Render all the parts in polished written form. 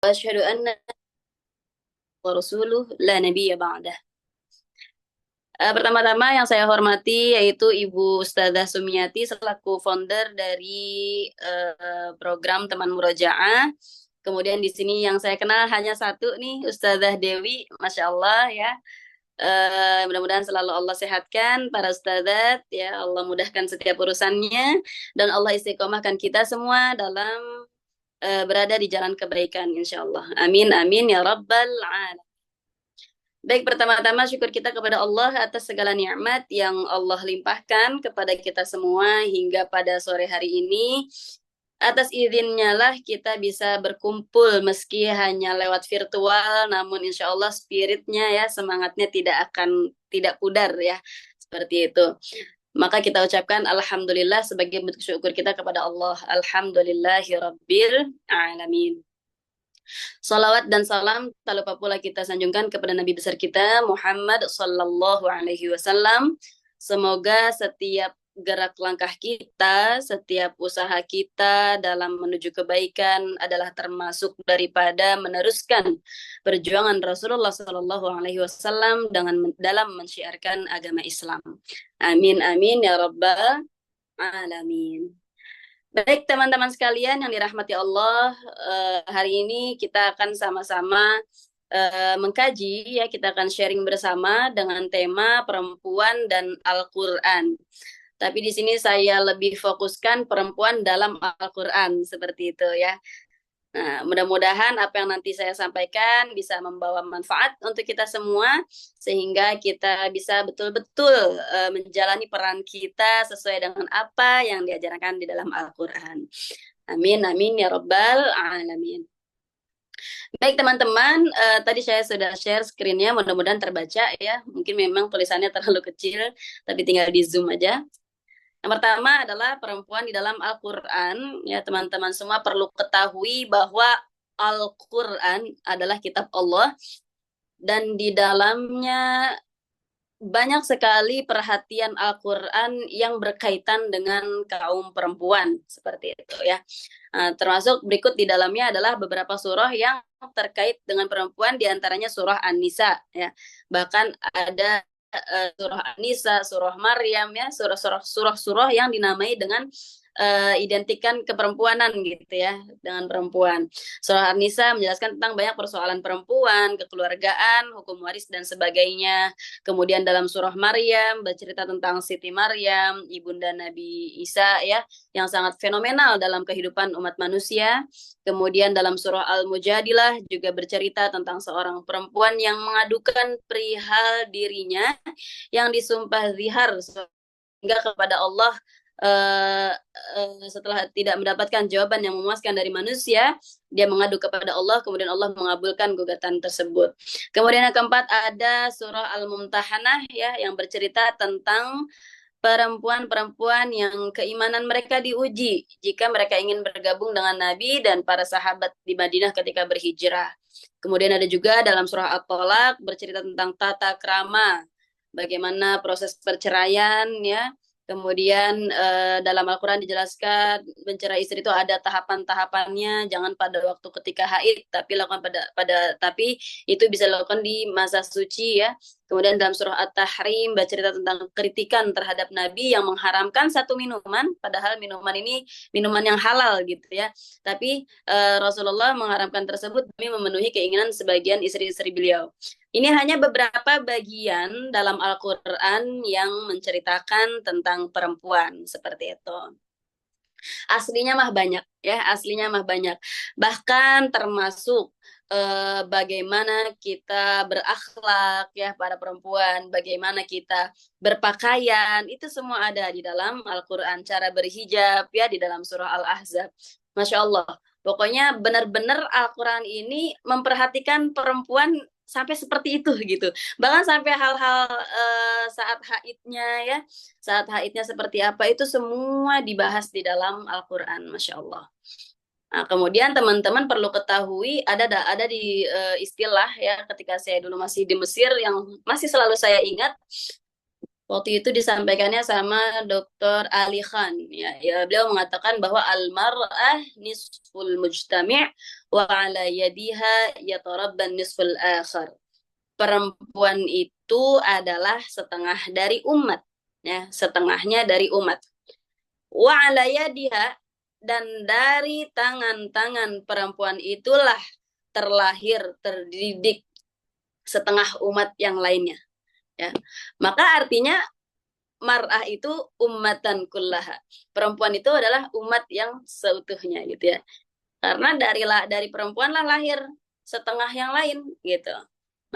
Asyhadu anna wa rasuluh la nabiyya ba'dah. Pertama-tama yang saya hormati yaitu Ibu Ustazah Sumiati selaku founder dari program Teman Murojaah. Kemudian di sini yang saya kenal hanya satu nih, Ustazah Dewi, Masya Allah ya. Mudah-mudahan selalu Allah sehatkan para ustazat, ya Allah mudahkan setiap urusannya, dan Allah istiqomahkan kita semua dalam berada di jalan kebaikan, insya Allah. Amin, amin, ya Rabbal Alamin. Baik, pertama-tama syukur kita kepada Allah atas segala nikmat yang Allah limpahkan kepada kita semua hingga pada sore hari ini. Atas izinnya lah kita bisa berkumpul meski hanya lewat virtual, namun insya Allah spiritnya ya, semangatnya tidak pudar ya, seperti itu. Maka kita ucapkan Alhamdulillah sebagai bentuk syukur kita kepada Allah. Alhamdulillahirabbil alamin. Salawat dan salam tak lupa pula kita sanjungkan kepada Nabi besar kita Muhammad Sallallahu Alaihi Wasallam. Semoga setiap gerak langkah kita, setiap usaha kita dalam menuju kebaikan adalah termasuk daripada meneruskan perjuangan Rasulullah Sallallahu Alaihi Wasallam dalam mensyiarkan agama Islam. Amin amin ya rabbal alamin. Baik teman-teman sekalian yang dirahmati Allah, hari ini kita akan sama-sama mengkaji ya, kita akan sharing bersama dengan tema perempuan dan Al-Qur'an. Tapi di sini saya lebih fokuskan perempuan dalam Al-Qur'an seperti itu ya. Nah, mudah-mudahan apa yang nanti saya sampaikan bisa membawa manfaat untuk kita semua sehingga kita bisa betul-betul menjalani peran kita sesuai dengan apa yang diajarkan di dalam Al-Qur'an. Amin amin ya rabbal alamin. Baik teman-teman, tadi saya sudah share screen-nya, mudah-mudahan terbaca ya. Mungkin memang tulisannya terlalu kecil, tapi tinggal di zoom aja. Yang pertama adalah perempuan di dalam Al-Quran. Ya, teman-teman semua perlu ketahui bahwa Al-Quran adalah kitab Allah dan di dalamnya banyak sekali perhatian Al-Quran yang berkaitan dengan kaum perempuan seperti itu ya. Termasuk berikut di dalamnya adalah beberapa surah yang terkait dengan perempuan, diantaranya surah An-Nisa ya. Bahkan ada surah An-Nisa, surah Maryam ya, surah-surah yang dinamai dengan identikan keperempuanan gitu ya, dengan perempuan. Surah An-Nisa menjelaskan tentang banyak persoalan perempuan, kekeluargaan, hukum waris dan sebagainya. Kemudian dalam surah Maryam bercerita tentang Siti Maryam, ibunda Nabi Isa ya, yang sangat fenomenal dalam kehidupan umat manusia. Kemudian dalam surah Al-Mujadilah juga bercerita tentang seorang perempuan yang mengadukan perihal dirinya yang disumpah zihar sehingga kepada Allah setelah tidak mendapatkan jawaban yang memuaskan dari manusia, dia mengadu kepada Allah, kemudian Allah mengabulkan gugatan tersebut. Kemudian yang keempat ada surah Al-Mumtahanah ya, yang bercerita tentang perempuan-perempuan yang keimanan mereka diuji jika mereka ingin bergabung dengan Nabi dan para sahabat di Madinah ketika berhijrah. Kemudian ada juga dalam surah At-Tolak bercerita tentang tata krama, bagaimana proses perceraian ya. Kemudian dalam Al-Quran dijelaskan mencerai istri itu ada tahapan-tahapannya, jangan pada waktu ketika haid, tapi lakukan tapi itu bisa dilakukan di masa suci ya. Kemudian dalam surah At-Tahrim bercerita tentang kritikan terhadap Nabi yang mengharamkan satu minuman, padahal minuman ini minuman yang halal gitu ya. Tapi Rasulullah mengharamkan tersebut demi memenuhi keinginan sebagian istri-istri beliau. Ini hanya beberapa bagian dalam Al-Quran yang menceritakan tentang perempuan seperti itu. Aslinya mah banyak ya, aslinya mah banyak. Bahkan termasuk bagaimana kita berakhlak ya para perempuan, bagaimana kita berpakaian, itu semua ada di dalam Al-Quran. Cara berhijab ya di dalam surah Al-Ahzab. Masya Allah. Pokoknya benar-benar Al-Quran ini memperhatikan perempuan sampai seperti itu gitu. Bahkan sampai hal-hal saat haidnya ya, saat haidnya seperti apa itu semua dibahas di dalam Al-Quran, Masya Allah. Nah, kemudian teman-teman perlu ketahui ada di istilah ya ketika saya dulu masih di Mesir yang masih selalu saya ingat. Waktu itu disampaikannya sama Dr. Ali Khan ya, beliau mengatakan bahwa al-mar'ah nisful mujtami' wa 'ala yadiha yatarabban nisful akhar. Perempuan itu adalah setengah dari umat, ya, setengahnya dari umat. Wa 'ala yadiha, dan dari tangan-tangan perempuan itulah terlahir, terdidik setengah umat yang lainnya, ya. Maka artinya mar'ah itu ummatan kullaha. Perempuan itu adalah umat yang seutuhnya gitu ya. Karena dari perempuan lah lahir setengah yang lain gitu.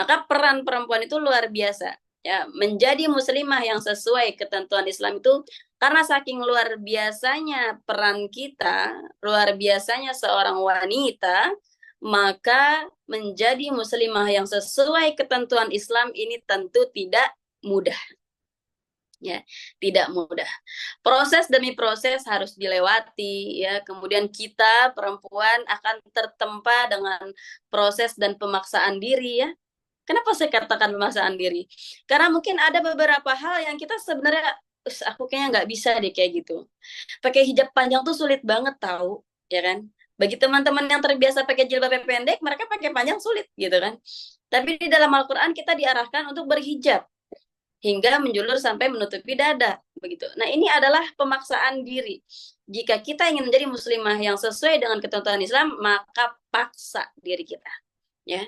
Maka peran perempuan itu luar biasa. Ya, menjadi muslimah yang sesuai ketentuan Islam itu karena saking luar biasanya peran kita, luar biasanya seorang wanita, maka menjadi muslimah yang sesuai ketentuan Islam ini tentu tidak mudah. Ya, tidak mudah. Proses demi proses harus dilewati ya. Kemudian kita perempuan akan tertempa dengan proses dan pemaksaan diri ya. Kenapa saya katakan pemaksaan diri? Karena mungkin ada beberapa hal yang kita sebenarnya, aku kayaknya nggak bisa deh kayak gitu. Pakai hijab panjang tuh sulit banget tahu, ya kan? Bagi teman-teman yang terbiasa pakai jilbab pendek, mereka pakai panjang sulit gitu kan. Tapi di dalam Al-Quran kita diarahkan untuk berhijab hingga menjulur sampai menutupi dada begitu. Nah, ini adalah pemaksaan diri. Jika kita ingin menjadi muslimah yang sesuai dengan ketentuan Islam, maka paksa diri kita, ya.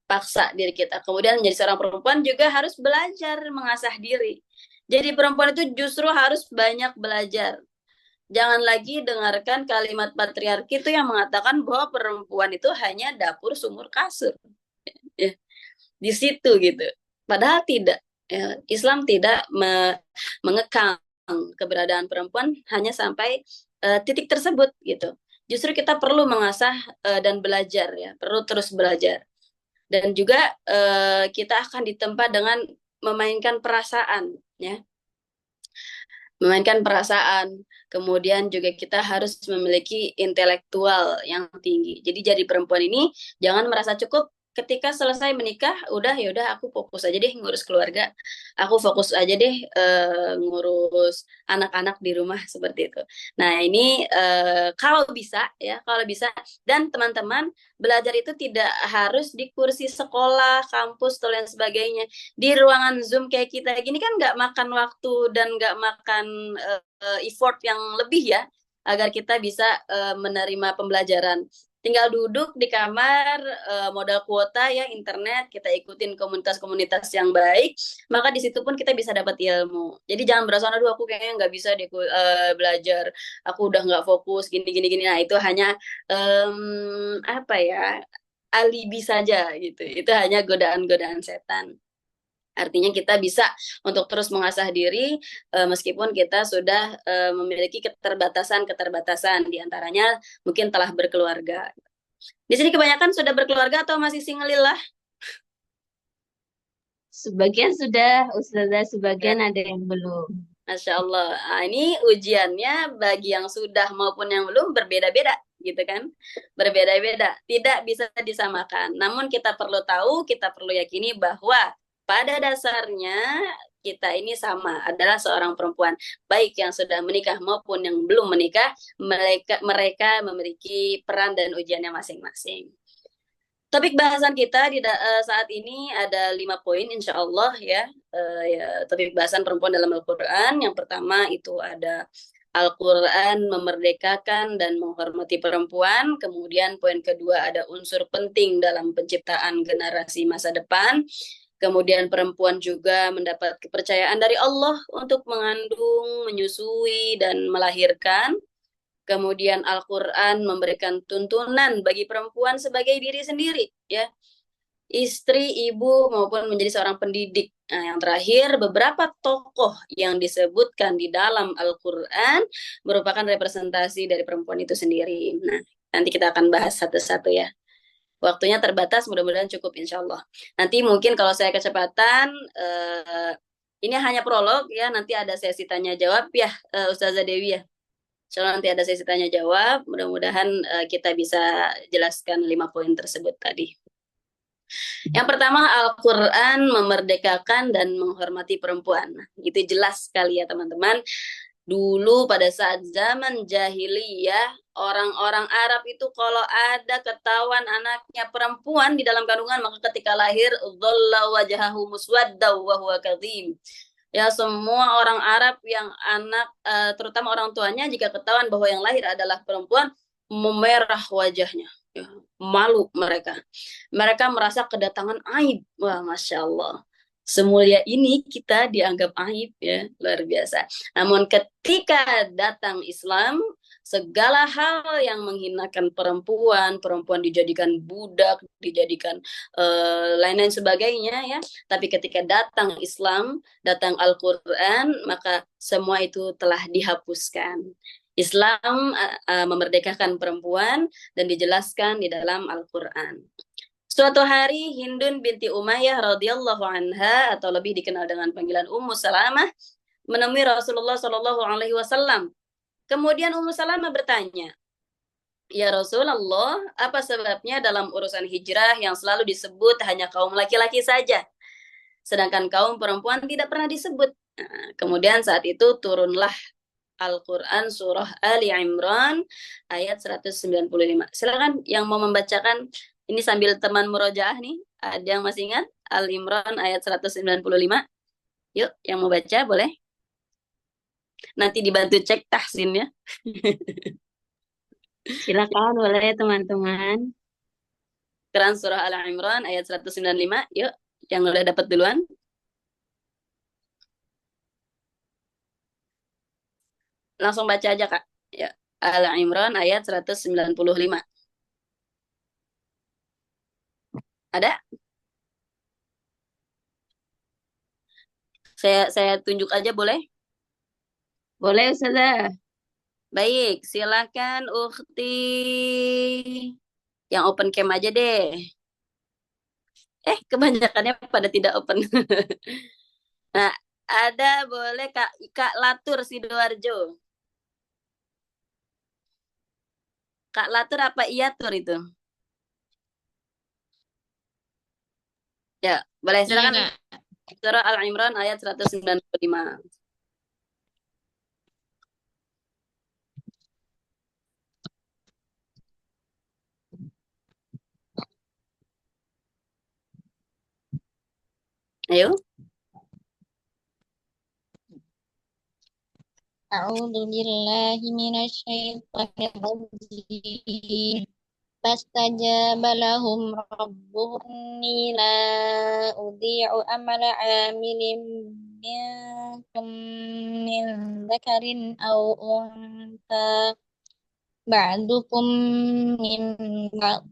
Paksa diri kita. Kemudian menjadi seorang perempuan juga harus belajar mengasah diri. Jadi perempuan itu justru harus banyak belajar. Jangan lagi dengarkan kalimat patriarki itu yang mengatakan bahwa perempuan itu hanya dapur sumur kasur. Ya, di situ gitu. Padahal tidak. Ya, Islam tidak mengekang keberadaan perempuan hanya sampai titik tersebut gitu. Justru kita perlu mengasah dan belajar ya, perlu terus belajar. Dan juga kita akan ditempa dengan memainkan perasaan ya. Memainkan perasaan. Kemudian juga kita harus memiliki intelektual yang tinggi. Jadi jadi perempuan ini jangan merasa cukup ketika selesai menikah, udah ya udah aku fokus aja deh ngurus keluarga. Aku fokus aja deh ngurus anak-anak di rumah seperti itu. Nah, ini kalau bisa ya, kalau bisa, dan teman-teman belajar itu tidak harus di kursi sekolah, kampus, dan lain sebagainya. Di ruangan Zoom kayak kita gini kan nggak makan waktu dan nggak makan effort yang lebih ya, agar kita bisa menerima pembelajaran. Tinggal duduk di kamar, modal kuota ya, internet, kita ikutin komunitas-komunitas yang baik, maka di situ pun kita bisa dapat ilmu. Jadi jangan berasa, aduh aku kayaknya nggak bisa deh belajar, aku udah nggak fokus, gini-gini. Nah, itu hanya apa ya, alibi saja gitu. Itu hanya godaan-godaan setan. Artinya kita bisa untuk terus mengasah diri meskipun kita sudah memiliki keterbatasan-keterbatasan, diantaranya mungkin telah berkeluarga. Di sini kebanyakan sudah berkeluarga atau masih single-lah? Sebagian sudah, Ustazah, Ya, sebagian ada yang belum. Masya Allah. Nah, ini ujiannya bagi yang sudah maupun yang belum berbeda-beda, gitu kan? Berbeda-beda, tidak bisa disamakan. Namun kita perlu tahu, kita perlu yakini bahwa pada dasarnya kita ini sama, adalah seorang perempuan. Baik yang sudah menikah maupun yang belum menikah, mereka memiliki peran dan ujiannya masing-masing. Topik bahasan kita saat ini ada 5 poin, insya Allah ya. Ya. Topik bahasan perempuan dalam Al-Quran. Yang pertama itu ada Al-Quran memerdekakan dan menghormati perempuan. Kemudian poin kedua ada unsur penting dalam penciptaan generasi masa depan. Kemudian perempuan juga mendapat kepercayaan dari Allah untuk mengandung, menyusui, dan melahirkan. Kemudian Al-Quran memberikan tuntunan bagi perempuan sebagai diri sendiri, ya, istri, ibu, maupun menjadi seorang pendidik. Nah, yang terakhir, beberapa tokoh yang disebutkan di dalam Al-Quran merupakan representasi dari perempuan itu sendiri. Nah, nanti kita akan bahas satu-satu ya. Waktunya terbatas, mudah-mudahan cukup insya Allah. Nanti mungkin kalau saya kecepatan, ini hanya prolog ya, nanti ada sesi tanya jawab ya, Ustazah Dewi ya. So, nanti ada sesi tanya jawab. Mudah-mudahan kita bisa jelaskan 5 poin tersebut tadi. Yang pertama, Al-Quran memerdekakan dan menghormati perempuan. Nah, itu jelas sekali ya teman-teman. Dulu pada saat zaman jahiliyah, orang-orang Arab itu kalau ada ketahuan anaknya perempuan di dalam kandungan, maka ketika lahir, dhalla wajahahu muswadda wa huwa kadhim. Ya, semua orang Arab yang anak, terutama orang tuanya, jika ketahuan bahwa yang lahir adalah perempuan, memerah wajahnya. Ya, malu mereka. Mereka merasa kedatangan aib. Wah, Masya Allah. Semulia ini kita dianggap aib, ya, luar biasa. Namun ketika datang Islam, segala hal yang menghinakan perempuan, perempuan dijadikan budak, dijadikan lain-lain sebagainya, ya. Tapi ketika datang Islam, datang Al-Quran, maka semua itu telah dihapuskan. Islam memerdekakan perempuan dan dijelaskan di dalam Al-Quran. Suatu hari Hindun binti Umayyah radhiyallahu anha atau lebih dikenal dengan panggilan Ummu Salamah menemui Rasulullah Shallallahu alaihi wasallam. Kemudian Ummu Salamah bertanya, "Ya Rasulullah, apa sebabnya dalam urusan hijrah yang selalu disebut hanya kaum laki-laki saja, sedangkan kaum perempuan tidak pernah disebut?" Nah, kemudian saat itu turunlah Al-Quran surah Ali Imran ayat 195. Silakan yang mau membacakan ini sambil teman murojaah nih. Ada yang masih ingat? Al Imran ayat 195. Yuk, yang mau baca boleh. Nanti dibantu cek tahsinnya. Silakan boleh teman-teman. Quran surah Al Imran ayat 195. Yuk, yang udah dapat duluan. Langsung baca aja, Kak. Ya. Al Imran ayat 195. Ada? Saya tunjuk aja boleh? Boleh Ustazah. Baik, silakan Ukti. Yang open cam aja deh. Kebanyakannya pada tidak open. Nah, ada boleh Kak Latur Sidoarjo. Kak Latur apa iya tur itu? Ya, boleh Iya, silakan. Kak. Surah Al-Imran ayat 195. Ayo. A'udzu billahi minasyaitonir rajim. Fastajaba lahum rabbuhum inni la udhi'u amala 'amilin minkum min dzakarin aw untha ba'dukum min ba'd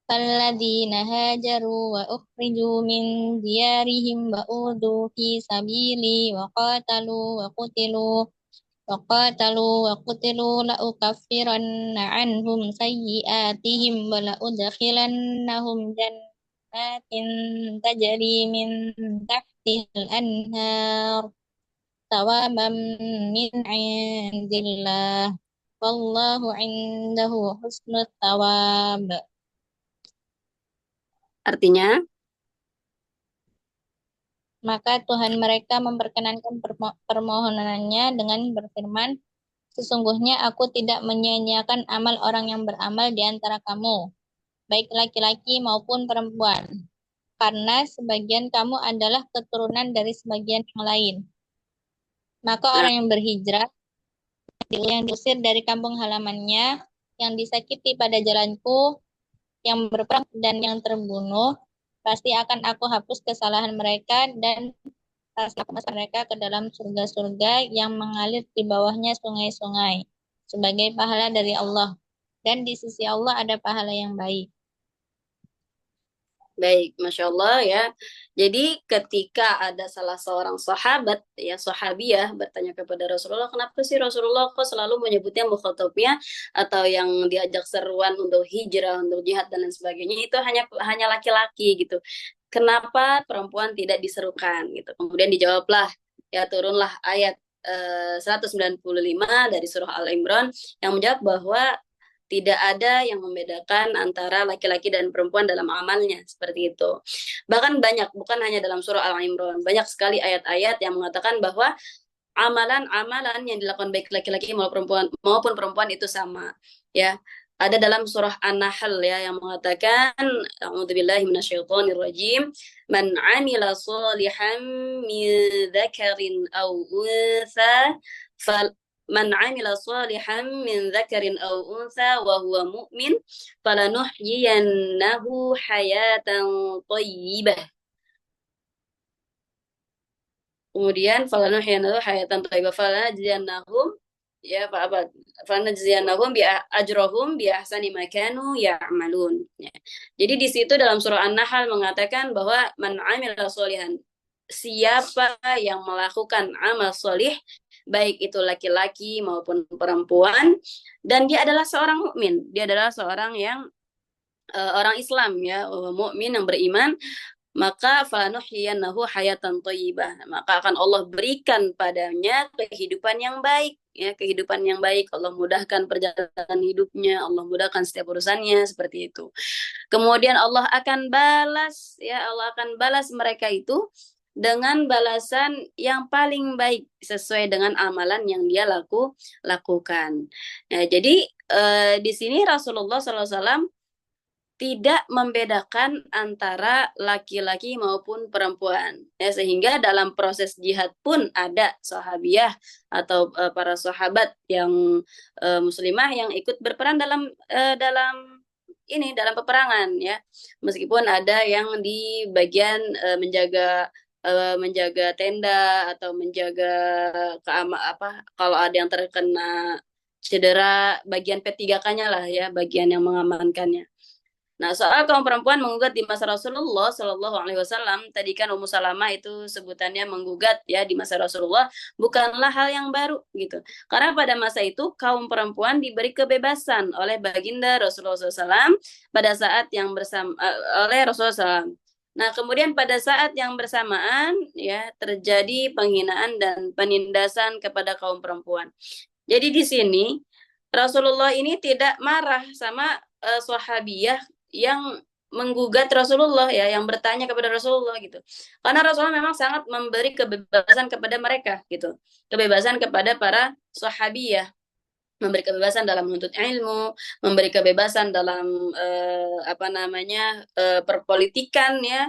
فالذين هاجروا وأخرجوا من ديارهم وأوذوا في سبيلي وقاتلوا لأكفرن عنهم سيئاتهم ولأدخلنهم جنات تجري من تحتها الأنهار ثوابا من عند الله والله عنده حسن الثواب. Artinya, Maka Tuhan mereka memperkenankan permohonannya dengan berfirman, sesungguhnya aku tidak menyia-nyiakan amal orang yang beramal di antara kamu, baik laki-laki maupun perempuan, karena sebagian kamu adalah keturunan dari sebagian yang lain. Maka nah, orang yang berhijrah, yang diusir dari kampung halamannya, yang disakiti pada jalanku, yang berperang dan yang terbunuh, pasti akan aku hapus kesalahan mereka dan pasti aku masuk mereka ke dalam surga-surga yang mengalir di bawahnya sungai-sungai sebagai pahala dari Allah. Dan di sisi Allah ada pahala yang baik. baik, Masya Allah ya. Jadi ketika ada salah seorang sahabat, ya sahabiah bertanya kepada Rasulullah, kenapa sih Rasulullah kok selalu menyebutnya mukhatabnya atau yang diajak seruan untuk hijrah, untuk jihad dan lain sebagainya itu hanya laki-laki gitu. Kenapa perempuan tidak diserukan gitu? Kemudian dijawablah, ya turunlah ayat 195 dari surah Al-Imran yang menjawab bahwa tidak ada yang membedakan antara laki-laki dan perempuan dalam amalnya, seperti itu. Bahkan banyak, bukan hanya dalam surah Al-Imran, banyak sekali ayat-ayat yang mengatakan bahwa amalan-amalan yang dilakukan baik laki-laki maupun perempuan itu sama, ya. Ada dalam surah An-Nahl ya yang mengatakan a'udzubillahi minasyaitonirrajim man 'amila shalihan min dzakarin aw untha fal man 'amila shalihan min dzakarin aw untha wa huwa mu'min falanuhyiyannahu hayatan thayyibah. Kemudian falanuhyiyannahu hayatan thayyibah falanajziyannahum ya apa falanajziyannahum bi ajrohum bi ahsani ma kanu ya'malun ya. Jadi di situ dalam surah An-Nahl mengatakan bahwa man 'amila sholihan, siapa yang melakukan amal solih baik itu laki-laki maupun perempuan dan dia adalah seorang mukmin, dia adalah seorang yang orang Islam ya, mukmin yang beriman, maka falanuhyiyannahu hayatan thayyibah, maka akan Allah berikan padanya kehidupan yang baik ya, kehidupan yang baik. Allah mudahkan perjalanan hidupnya, Allah mudahkan setiap urusannya seperti itu. Kemudian Allah akan balas ya, Allah akan balas mereka itu dengan balasan yang paling baik sesuai dengan amalan yang dia lakukan. Nah, jadi di sini Rasulullah SAW tidak membedakan antara laki-laki maupun perempuan ya, sehingga dalam proses jihad pun ada sahabiah atau para sahabat yang muslimah yang ikut berperan dalam dalam peperangan ya, meskipun ada yang di bagian menjaga tenda atau menjaga kalau ada yang terkena cedera bagian P3K-nya lah ya, bagian yang mengamankannya. Nah, soal kaum perempuan menggugat di masa Rasulullah Shallallahu Alaihi Wasallam, tadi kan Ummu Salamah itu sebutannya menggugat ya di masa Rasulullah, bukanlah hal yang baru gitu. Karena pada masa itu kaum perempuan diberi kebebasan oleh baginda Rasulullah SAW pada saat yang bersama oleh Rasulullah SAW. Nah, kemudian pada saat yang bersamaan ya terjadi penghinaan dan penindasan kepada kaum perempuan. Jadi di sini Rasulullah ini tidak marah sama sahabiyah yang menggugat Rasulullah ya, yang bertanya kepada Rasulullah gitu. Karena Rasulullah memang sangat memberi kebebasan kepada mereka gitu. Kebebasan kepada para sahabiyah, memberi kebebasan dalam menuntut ilmu, memberi kebebasan dalam perpolitikan ya,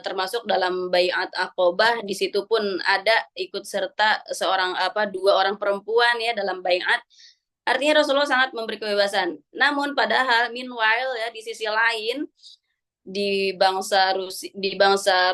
termasuk dalam baiat Aqobah. Di situ pun ada ikut serta dua orang perempuan ya dalam baiat. Artinya Rasulullah sangat memberi kebebasan. Namun padahal meanwhile ya di sisi lain di bangsa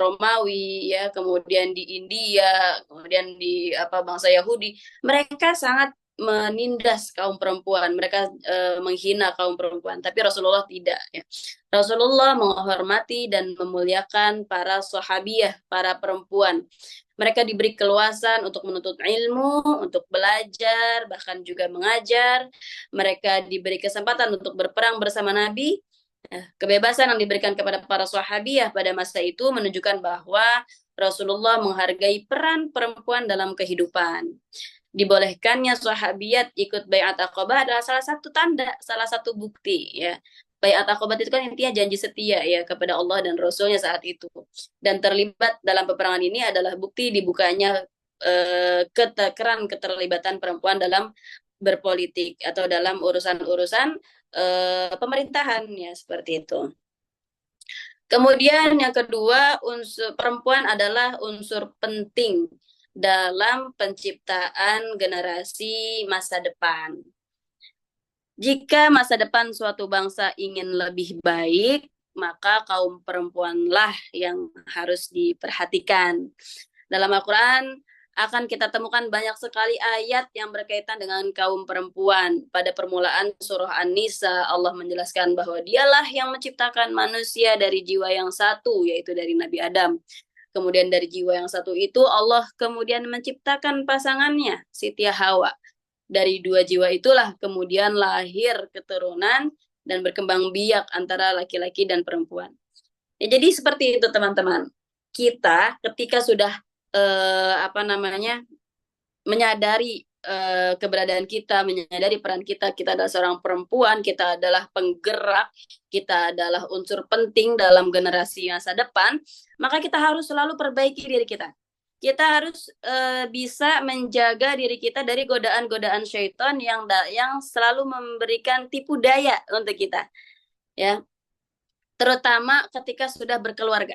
Romawi ya, kemudian di India, kemudian di bangsa Yahudi, mereka sangat menindas kaum perempuan, mereka menghina kaum perempuan, tapi Rasulullah tidak ya. Rasulullah menghormati dan memuliakan para sahabiyah, para perempuan. Mereka diberi keluasan untuk menuntut ilmu, untuk belajar, bahkan juga mengajar. Mereka diberi kesempatan untuk berperang bersama Nabi. Kebebasan yang diberikan kepada para sahabiyah pada masa itu menunjukkan bahwa Rasulullah menghargai peran perempuan dalam kehidupan. Dibolehkannya sahabiyat ikut baiat Aqobah adalah salah satu tanda, salah satu bukti ya. Baiat Aqobah itu kan intinya janji setia ya kepada Allah dan Rasulnya saat itu. Dan terlibat dalam peperangan ini adalah bukti dibukanya keterlibatan perempuan dalam berpolitik atau dalam urusan-urusan pemerintahan ya, seperti itu. Kemudian yang kedua, unsur perempuan adalah unsur penting dalam penciptaan generasi masa depan. Jika masa depan suatu bangsa ingin lebih baik, maka kaum perempuanlah yang harus diperhatikan. Dalam Al-Quran akan kita temukan banyak sekali ayat yang berkaitan dengan kaum perempuan. Pada permulaan surah An-Nisa, Allah menjelaskan bahwa dialah yang menciptakan manusia dari jiwa yang satu, yaitu dari Nabi Adam. Kemudian dari jiwa yang satu itu Allah kemudian menciptakan pasangannya, Siti Hawa. Dari dua jiwa itulah kemudian lahir keturunan dan berkembang biak antara laki-laki dan perempuan. Ya, jadi seperti itu teman-teman. Kita ketika sudah menyadari keberadaan kita, menyadari peran kita, kita adalah seorang perempuan, kita adalah penggerak, kita adalah unsur penting dalam generasi masa depan, maka kita harus selalu perbaiki diri kita. kita harus bisa menjaga diri kita dari godaan-godaan syaitan yang selalu memberikan tipu daya untuk kita, ya. Terutama ketika sudah berkeluarga.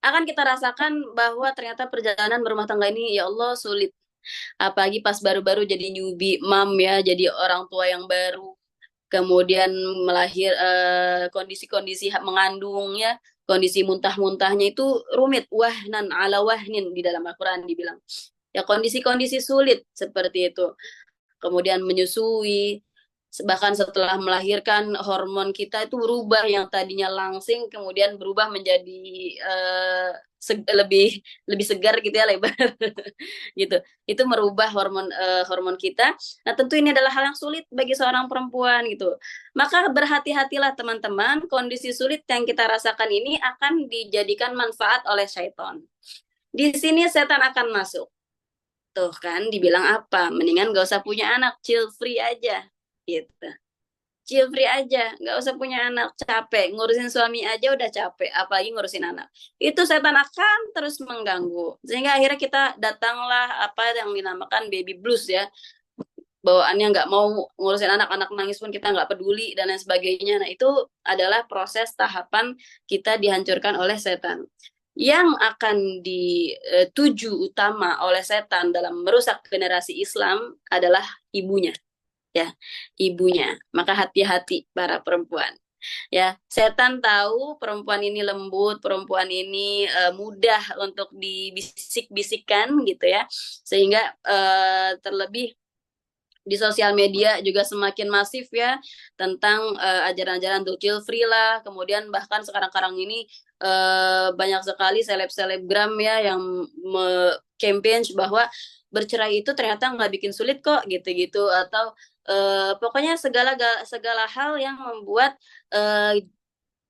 Akan kita rasakan bahwa ternyata perjalanan berumah tangga ini, ya Allah, sulit. Apalagi pas baru-baru jadi newbie mom, ya, jadi orang tua yang baru, kemudian kondisi-kondisi mengandung, ya, kondisi muntah-muntahnya itu rumit, wahnan ala wahnin di dalam Al-Quran dibilang. Ya, kondisi-kondisi sulit seperti itu. Kemudian menyusui, bahkan setelah melahirkan hormon kita itu berubah, yang tadinya langsing kemudian berubah menjadi lebih lebih segar gitu ya, lebar gitu. Itu merubah hormon kita. Nah, tentu ini adalah hal yang sulit bagi seorang perempuan gitu. Maka berhati-hatilah teman-teman, kondisi sulit yang kita rasakan ini akan dijadikan manfaat oleh syaitan. Di sini setan akan masuk. Tuh kan dibilang apa? Mendingan gak usah punya anak, chill free aja gitu. Chill free aja, nggak usah punya anak, capek ngurusin suami aja udah capek, apalagi ngurusin anak. Itu setan akan terus mengganggu, sehingga akhirnya kita datanglah apa yang dinamakan baby blues, ya, bawaannya nggak mau ngurusin anak nangis pun kita nggak peduli dan lain sebagainya. Nah, itu adalah proses tahapan kita dihancurkan oleh setan. Yang akan dituju utama oleh setan dalam merusak generasi Islam adalah ibunya, ya, ibunya. Maka hati-hati para perempuan, ya. Setan tahu perempuan ini lembut, perempuan ini mudah untuk dibisik-bisikkan gitu, ya, sehingga terlebih di sosial media juga semakin masif, ya, tentang ajaran-ajaran untuk chill free lah. Kemudian bahkan sekarang-sekarang ini banyak sekali selebgram, ya, yang campaign bahwa bercerai itu ternyata nggak bikin sulit kok, gitu-gitu, atau pokoknya segala hal yang membuat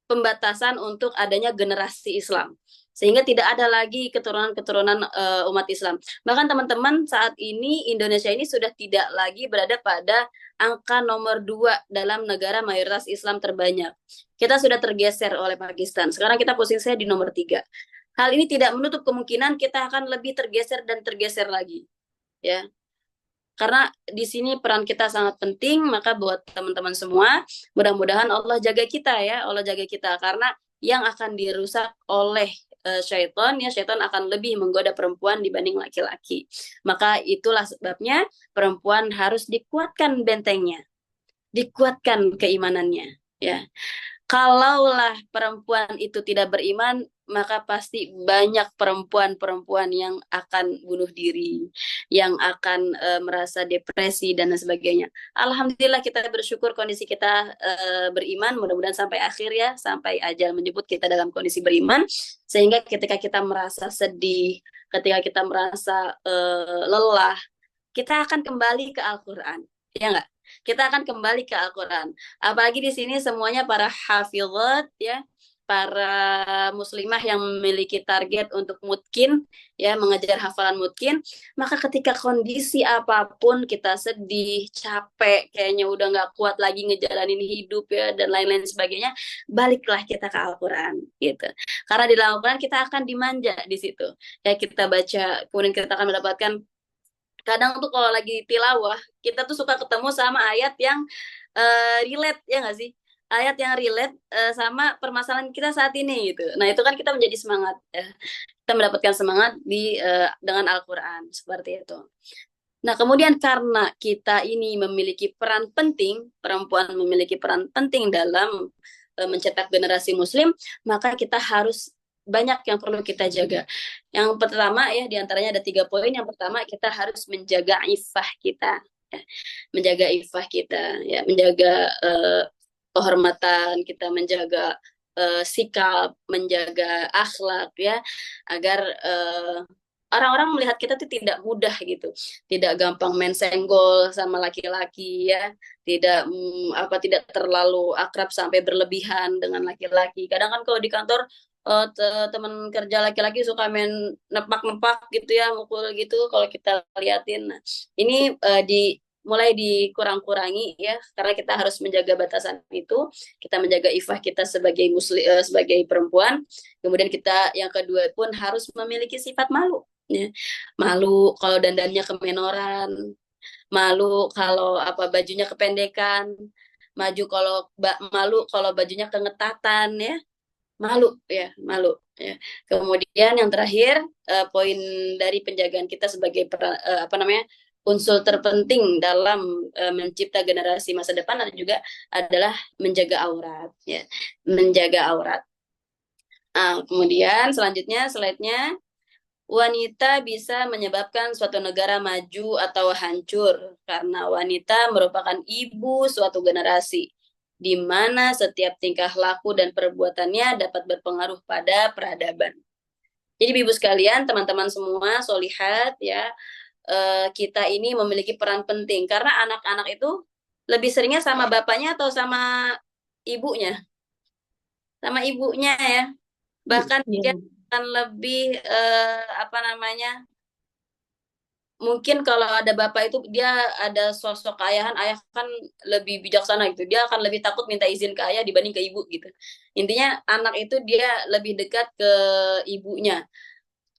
pembatasan untuk adanya generasi Islam, sehingga tidak ada lagi keturunan-keturunan umat Islam. Bahkan teman-teman, saat ini Indonesia ini sudah tidak lagi berada pada angka nomor 2 dalam negara mayoritas Islam terbanyak. Kita sudah tergeser oleh Pakistan. Sekarang kita posisinya di nomor 3. Hal ini tidak menutup kemungkinan kita akan lebih tergeser dan tergeser lagi, ya. Karena di sini peran kita sangat penting. Maka buat teman-teman semua, mudah-mudahan Allah jaga kita, ya, Allah jaga kita, karena yang akan dirusak oleh syaitan, ya, syaitan akan lebih menggoda perempuan dibanding laki-laki. Maka itulah sebabnya perempuan harus dikuatkan bentengnya, dikuatkan keimanannya, ya. Kalaulah perempuan itu tidak beriman, maka pasti banyak perempuan-perempuan yang akan bunuh diri, yang akan merasa depresi dan sebagainya. Alhamdulillah kita bersyukur kondisi kita beriman, mudah-mudahan sampai akhir, ya, sampai ajal menjemput kita dalam kondisi beriman, sehingga ketika kita merasa sedih, ketika kita merasa lelah, kita akan kembali ke Al-Quran, ya nggak? Kita akan kembali ke Al-Quran. Apalagi di sini semuanya para hafizat, ya, para muslimah yang memiliki target untuk mutkin, ya, mengejar hafalan mutkin. Maka ketika kondisi apapun, kita sedih, capek, kayaknya udah nggak kuat lagi ngejalanin hidup, ya, dan lain-lain sebagainya, baliklah kita ke Al-Quran, gitu. Karena di dalam Al-Quran kita akan dimanja di situ. Ya, kita baca, kemudian kita akan mendapatkan. Kadang tuh kalau lagi tilawah, kita tuh suka ketemu sama ayat yang relate, ya nggak sih? Ayat yang relate sama permasalahan kita saat ini, gitu. Nah, itu kan kita menjadi semangat, ya. Kita mendapatkan semangat dengan Al-Quran, seperti itu. Nah, kemudian karena kita ini memiliki peran penting, perempuan memiliki peran penting dalam mencetak generasi muslim, maka kita harus banyak yang perlu kita jaga. Yang pertama, ya, diantaranya ada 3 poin. Yang pertama, kita harus menjaga iffah kita, ya. Menjaga iffah kita, ya, menjaga kehormatan kita, menjaga sikap, menjaga akhlak, ya, agar orang-orang melihat kita tuh tidak mudah gitu, tidak gampang main senggol sama laki-laki, ya, tidak terlalu akrab sampai berlebihan dengan laki-laki. Kadang kan kalau di kantor teman kerja laki-laki suka main nepak-nepak gitu, ya, mukul gitu kalau kita liatin. Nah, ini mulai dikurang-kurangi, ya, karena kita harus menjaga batasan itu. Kita menjaga iffah kita sebagai sebagai perempuan. Kemudian kita yang kedua pun harus memiliki sifat malu, ya. Malu kalau dandannya kemenoran, malu kalau apa bajunya kependekan, malu kalau bajunya kengetatan ya, malu ya, malu ya. Kemudian yang terakhir, poin dari penjagaan kita sebagai apa namanya, unsur terpenting dalam mencipta generasi masa depan juga adalah menjaga aurat ya, menjaga aurat. Kemudian selanjutnya slide-nya, wanita bisa menyebabkan suatu negara maju atau hancur karena wanita merupakan ibu suatu generasi, di mana setiap tingkah laku dan perbuatannya dapat berpengaruh pada peradaban. Jadi ibu sekalian, teman-teman semua, solihat ya, kita ini memiliki peran penting karena anak-anak itu lebih seringnya sama bapaknya atau sama ibunya, sama ibunya ya. Bahkan Iya. dia akan lebih apa namanya, mungkin kalau ada bapak itu dia ada sosok ayahan, ayah kan lebih bijaksana gitu, dia akan lebih takut minta izin ke ayah dibanding ke ibu gitu. Intinya anak itu dia lebih dekat ke ibunya.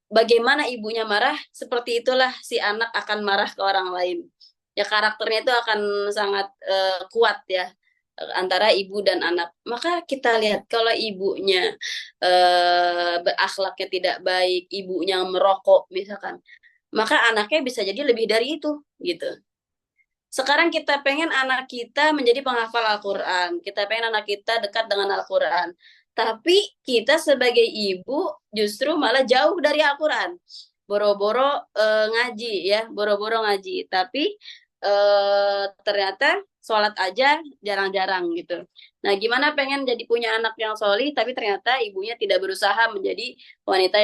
Bagaimana ibunya marah, seperti itulah si anak akan marah ke orang lain. Ya karakternya itu akan sangat kuat ya, antara ibu dan anak. Maka kita lihat kalau ibunya berakhlaknya tidak baik, ibunya merokok misalkan, maka anaknya bisa jadi lebih dari itu gitu. Sekarang kita pengen anak kita menjadi penghafal Al-Quran, kita pengen anak kita dekat dengan Al-Quran, tapi kita sebagai ibu justru malah jauh dari Al-Quran, boro-boro ngaji ya, boro-boro ngaji, tapi ternyata sholat aja jarang-jarang gitu. Nah, gimana pengen jadi punya anak yang solih, tapi ternyata ibunya tidak berusaha menjadi wanita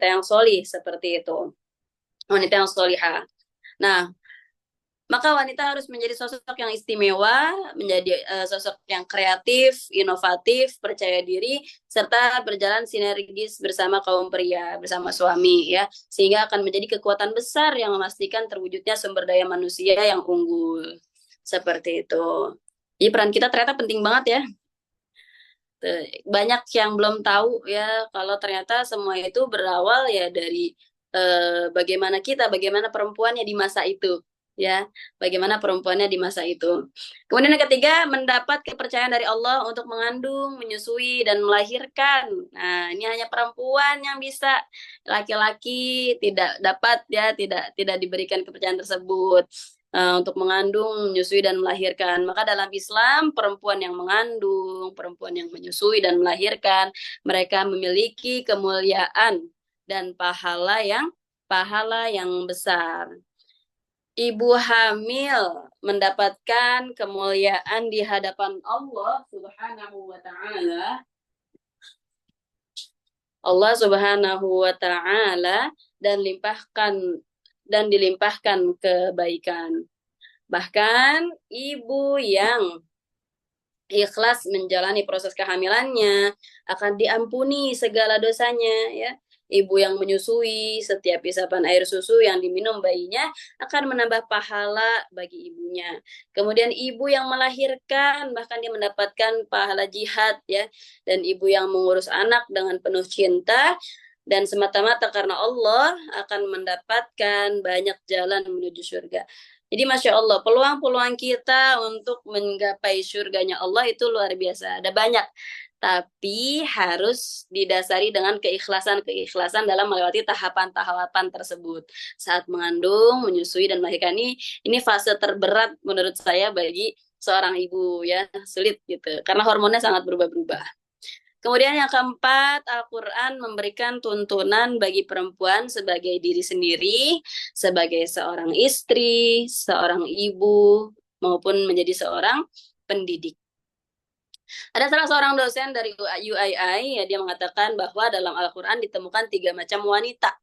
yang solih seperti itu, wanita yang solihah. Nah, maka wanita harus menjadi sosok yang istimewa, menjadi sosok yang kreatif, inovatif, percaya diri, serta berjalan sinergis bersama kaum pria, bersama suami ya, sehingga akan menjadi kekuatan besar yang memastikan terwujudnya sumber daya manusia yang unggul. Seperti itu. Jadi peran kita ternyata penting banget ya. Banyak yang belum tahu ya kalau ternyata semua itu berawal ya dari bagaimana perempuannya di masa itu ya, bagaimana perempuannya di masa itu. Kemudian yang ketiga, mendapat kepercayaan dari Allah untuk mengandung, menyusui dan melahirkan. Nah, ini hanya perempuan yang bisa, laki-laki tidak dapat ya, tidak diberikan kepercayaan tersebut. Untuk mengandung, menyusui, dan melahirkan. Maka dalam Islam, perempuan yang mengandung, perempuan yang menyusui dan melahirkan, mereka memiliki kemuliaan dan pahala yang besar. Ibu hamil mendapatkan kemuliaan di hadapan Allah Subhanahu wa taala. Allah Subhanahu wa taala dan dilimpahkan kebaikan. Bahkan ibu yang ikhlas menjalani proses kehamilannya akan diampuni segala dosanya ya. Ibu yang menyusui, setiap isapan air susu yang diminum bayinya akan menambah pahala bagi ibunya. Kemudian ibu yang melahirkan, bahkan dia mendapatkan pahala jihad ya. Dan ibu yang mengurus anak dengan penuh cinta dan semata-mata karena Allah akan mendapatkan banyak jalan menuju surga. Jadi Masya Allah, peluang-peluang kita untuk menggapai surganya Allah itu luar biasa. Ada banyak. Tapi harus didasari dengan keikhlasan dalam melewati tahapan-tahapan tersebut. Saat mengandung, menyusui, dan melahirkan ini fase terberat menurut saya bagi seorang ibu ya. Sulit gitu. Karena hormonnya sangat berubah-ubah. Kemudian yang keempat, Al-Quran memberikan tuntunan bagi perempuan sebagai diri sendiri, sebagai seorang istri, seorang ibu, maupun menjadi seorang pendidik. Ada salah seorang dosen dari UII, ya, dia mengatakan bahwa dalam Al-Quran ditemukan 3 macam wanita.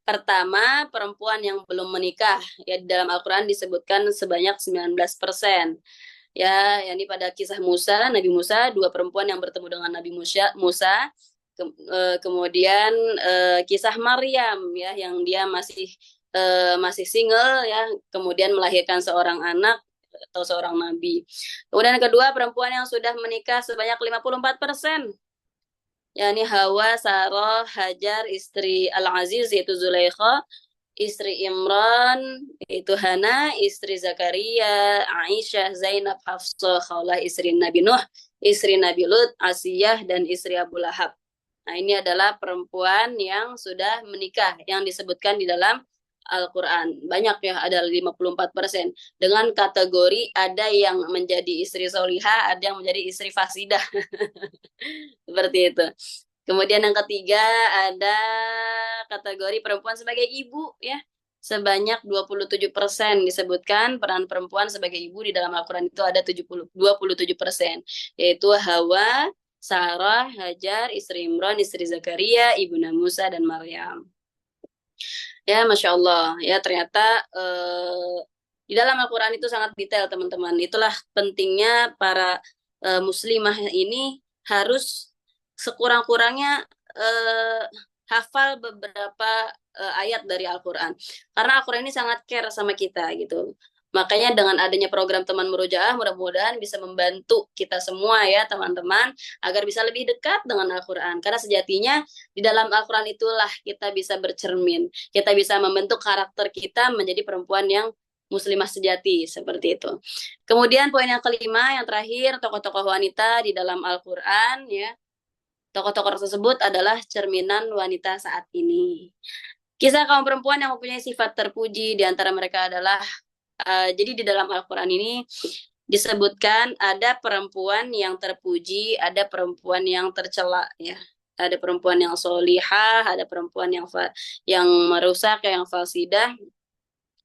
Pertama, perempuan yang belum menikah. Ya, di dalam Al-Quran disebutkan sebanyak 19%. Ya, yakni pada kisah Nabi Musa, 2 perempuan yang bertemu dengan Nabi Musa. Kemudian kisah Maryam ya, yang dia masih single ya, kemudian melahirkan seorang anak atau seorang nabi. Kemudian yang kedua, perempuan yang sudah menikah sebanyak 54%. yakni Hawa, Sarah, Hajar, istri Al-Aziz yaitu Zulaikha, istri Imran yaitu Hana, istri Zakaria, Aisyah, Zainab, Hafsah, Khawlah, istri Nabi Nuh, istri Nabi Lut, Asiyah, dan istri Abu Lahab. Nah, ini adalah perempuan yang sudah menikah yang disebutkan di dalam Al-Quran. Banyak ya, ada 54%. Dengan kategori ada yang menjadi istri solihah, ada yang menjadi istri fasidah. Seperti itu. Kemudian yang ketiga ada kategori perempuan sebagai ibu ya. Sebanyak 27% disebutkan peran perempuan sebagai ibu di dalam Al-Quran itu ada 27%. Yaitu Hawa, Sarah, Hajar, istri Imran, istri Zakaria, ibunda Musa, dan Maryam. Ya, Masya Allah. Ya, ternyata di dalam Al-Quran itu sangat detail, teman-teman. Itulah pentingnya para muslimah ini harus sekurang-kurangnya eh, hafal beberapa ayat dari Al-Quran. Karena Al-Quran ini sangat care sama kita gitu. Makanya dengan adanya program teman murojaah, mudah-mudahan bisa membantu kita semua ya teman-teman, agar bisa lebih dekat dengan Al-Quran. Karena sejatinya di dalam Al-Quran itulah kita bisa bercermin. Kita bisa membentuk karakter kita menjadi perempuan yang muslimah sejati, seperti itu. Kemudian poin yang kelima, yang terakhir, tokoh-tokoh wanita di dalam Al-Quran ya. Tokoh-tokoh tersebut adalah cerminan wanita saat ini. Kisah kaum perempuan yang mempunyai sifat terpuji di antara mereka adalah jadi di dalam Al-Quran ini disebutkan ada perempuan yang terpuji, ada perempuan yang tercela ya. Ada perempuan yang solihah, ada perempuan yang merusak, yang fasidah.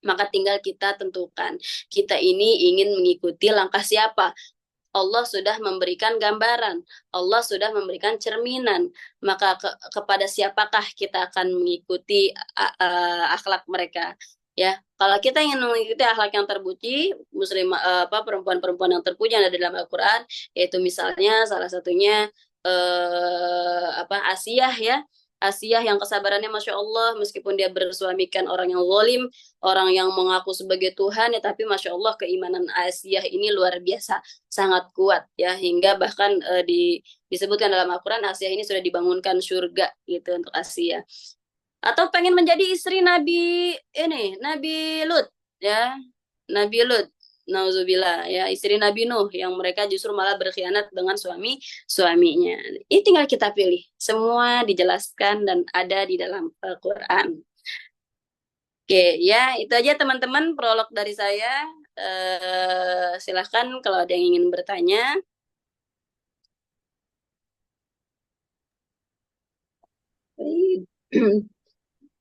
Maka tinggal kita tentukan, kita ini ingin mengikuti langkah siapa. Allah sudah memberikan gambaran, Allah sudah memberikan cerminan. Maka kepada siapakah kita akan mengikuti akhlak mereka? Ya, kalau kita ingin mengikuti akhlak yang terpuji, perempuan-perempuan yang terpuji yang ada di dalam Al-Quran, yaitu misalnya salah satunya Asiyah ya. Asiyah yang kesabarannya Masya Allah, meskipun dia bersuamikan orang yang zalim, orang yang mengaku sebagai Tuhan, ya tapi Masya Allah keimanan Asiyah ini luar biasa, sangat kuat ya, hingga bahkan disebutkan dalam Al-Quran Asiyah ini sudah dibangunkan surga gitu untuk Asiyah. Atau pengen menjadi istri Nabi Lut ya, Nabi Lut, nauzubillah ya, istri Nabi Nuh yang mereka justru malah berkhianat dengan suaminya. Ini tinggal kita pilih. Semua dijelaskan dan ada di dalam Al-Qur'an. Oke, ya itu aja teman-teman prolog dari saya. Silahkan kalau ada yang ingin bertanya.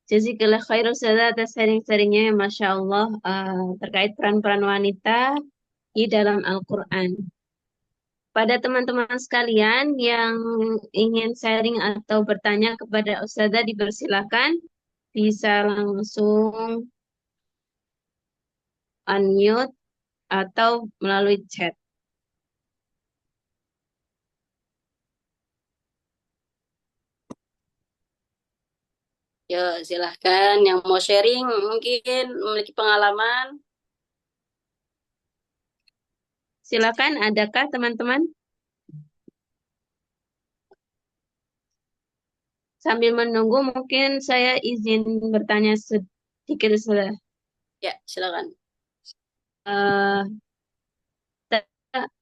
Jazakallah khair Ustazah atas sharing-sharingnya, Masya Allah, terkait peran-peran wanita di dalam Al-Quran. Pada teman-teman sekalian yang ingin sharing atau bertanya kepada Ustazah, dipersilakan bisa langsung unmute atau melalui chat. Ya, silahkan yang mau sharing mungkin memiliki pengalaman. Silakan, adakah teman-teman? Sambil menunggu, mungkin saya izin bertanya sedikit Ustazah. Ya, silakan. Eh,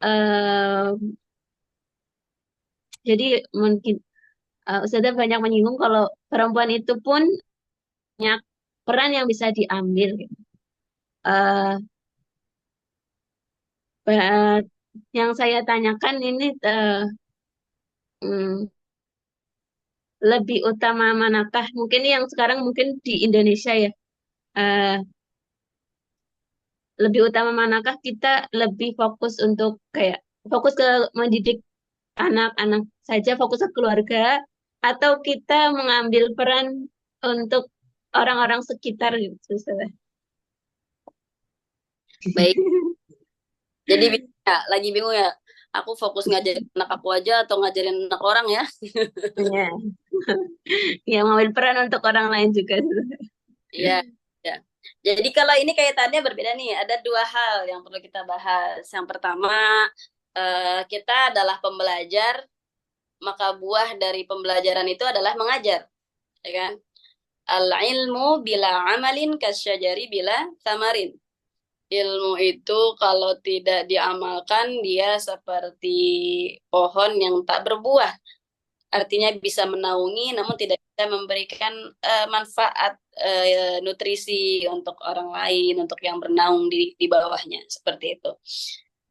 eh, jadi mungkin Ustazah banyak menyinggung kalau perempuan itu pun banyak peran yang bisa diambil. Gitu. Eh, yang saya tanyakan ini hmm, lebih utama manakah? Mungkin yang sekarang mungkin di Indonesia ya. eh, Lebih utama manakah kita lebih fokus untuk kayak fokus ke mendidik anak-anak saja, fokus ke keluarga, atau kita mengambil peran untuk orang-orang sekitar gitu, Ustazah? Baik. Jadi lagi bingung ya. Aku fokus ngajarin anak aku aja atau ngajarin anak orang ya? Ya, ya mengambil peran untuk orang lain juga. Iya, ya. Jadi kalau ini kaitannya berbeda nih. Ada dua hal yang perlu kita bahas. Yang pertama, kita adalah pembelajar, maka buah dari pembelajaran itu adalah mengajar, ya kan? Al-ilmu bila amalin kasyajari bila tamarin. Ilmu itu kalau tidak diamalkan dia seperti pohon yang tak berbuah. Artinya bisa menaungi namun tidak bisa memberikan manfaat nutrisi untuk orang lain, untuk yang bernaung di bawahnya, seperti itu.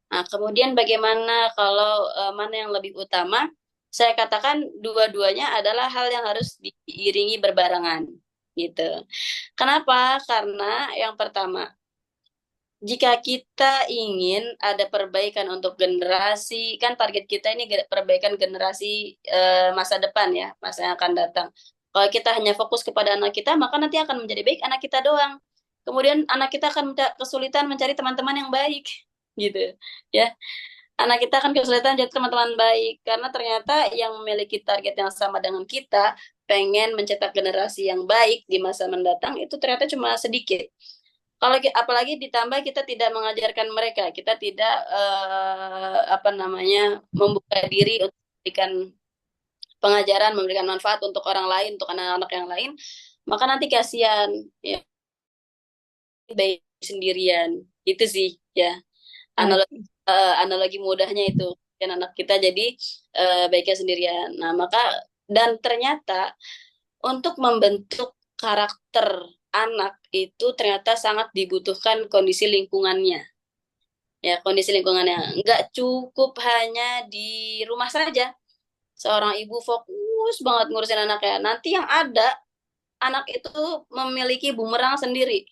Nah, kemudian bagaimana kalau mana yang lebih utama? Saya katakan dua-duanya adalah hal yang harus diiringi berbarengan, gitu. Kenapa? Karena yang pertama, jika kita ingin ada perbaikan untuk generasi, kan target kita ini perbaikan generasi masa depan ya, masa yang akan datang. Kalau kita hanya fokus kepada anak kita, maka nanti akan menjadi baik anak kita doang. Kemudian anak kita akan kesulitan mencari teman-teman yang baik, gitu ya. Anak kita akan kesulitan jadi teman-teman baik karena ternyata yang memiliki target yang sama dengan kita, pengen mencetak generasi yang baik di masa mendatang itu ternyata cuma sedikit. Kalau apalagi ditambah kita tidak mengajarkan mereka, kita tidak membuka diri untuk memberikan pengajaran, memberikan manfaat untuk orang lain, untuk anak-anak yang lain, maka nanti kasihan ya, baik sendirian. Itu sih ya. Analogi mudahnya itu kan anak kita jadi baiknya sendirian. Nah, maka dan ternyata untuk membentuk karakter anak itu ternyata sangat dibutuhkan kondisi lingkungannya. Ya, kondisi lingkungannya nggak cukup hanya di rumah saja. Seorang ibu fokus banget ngurusin anaknya. Nanti yang ada anak itu memiliki bumerang sendiri.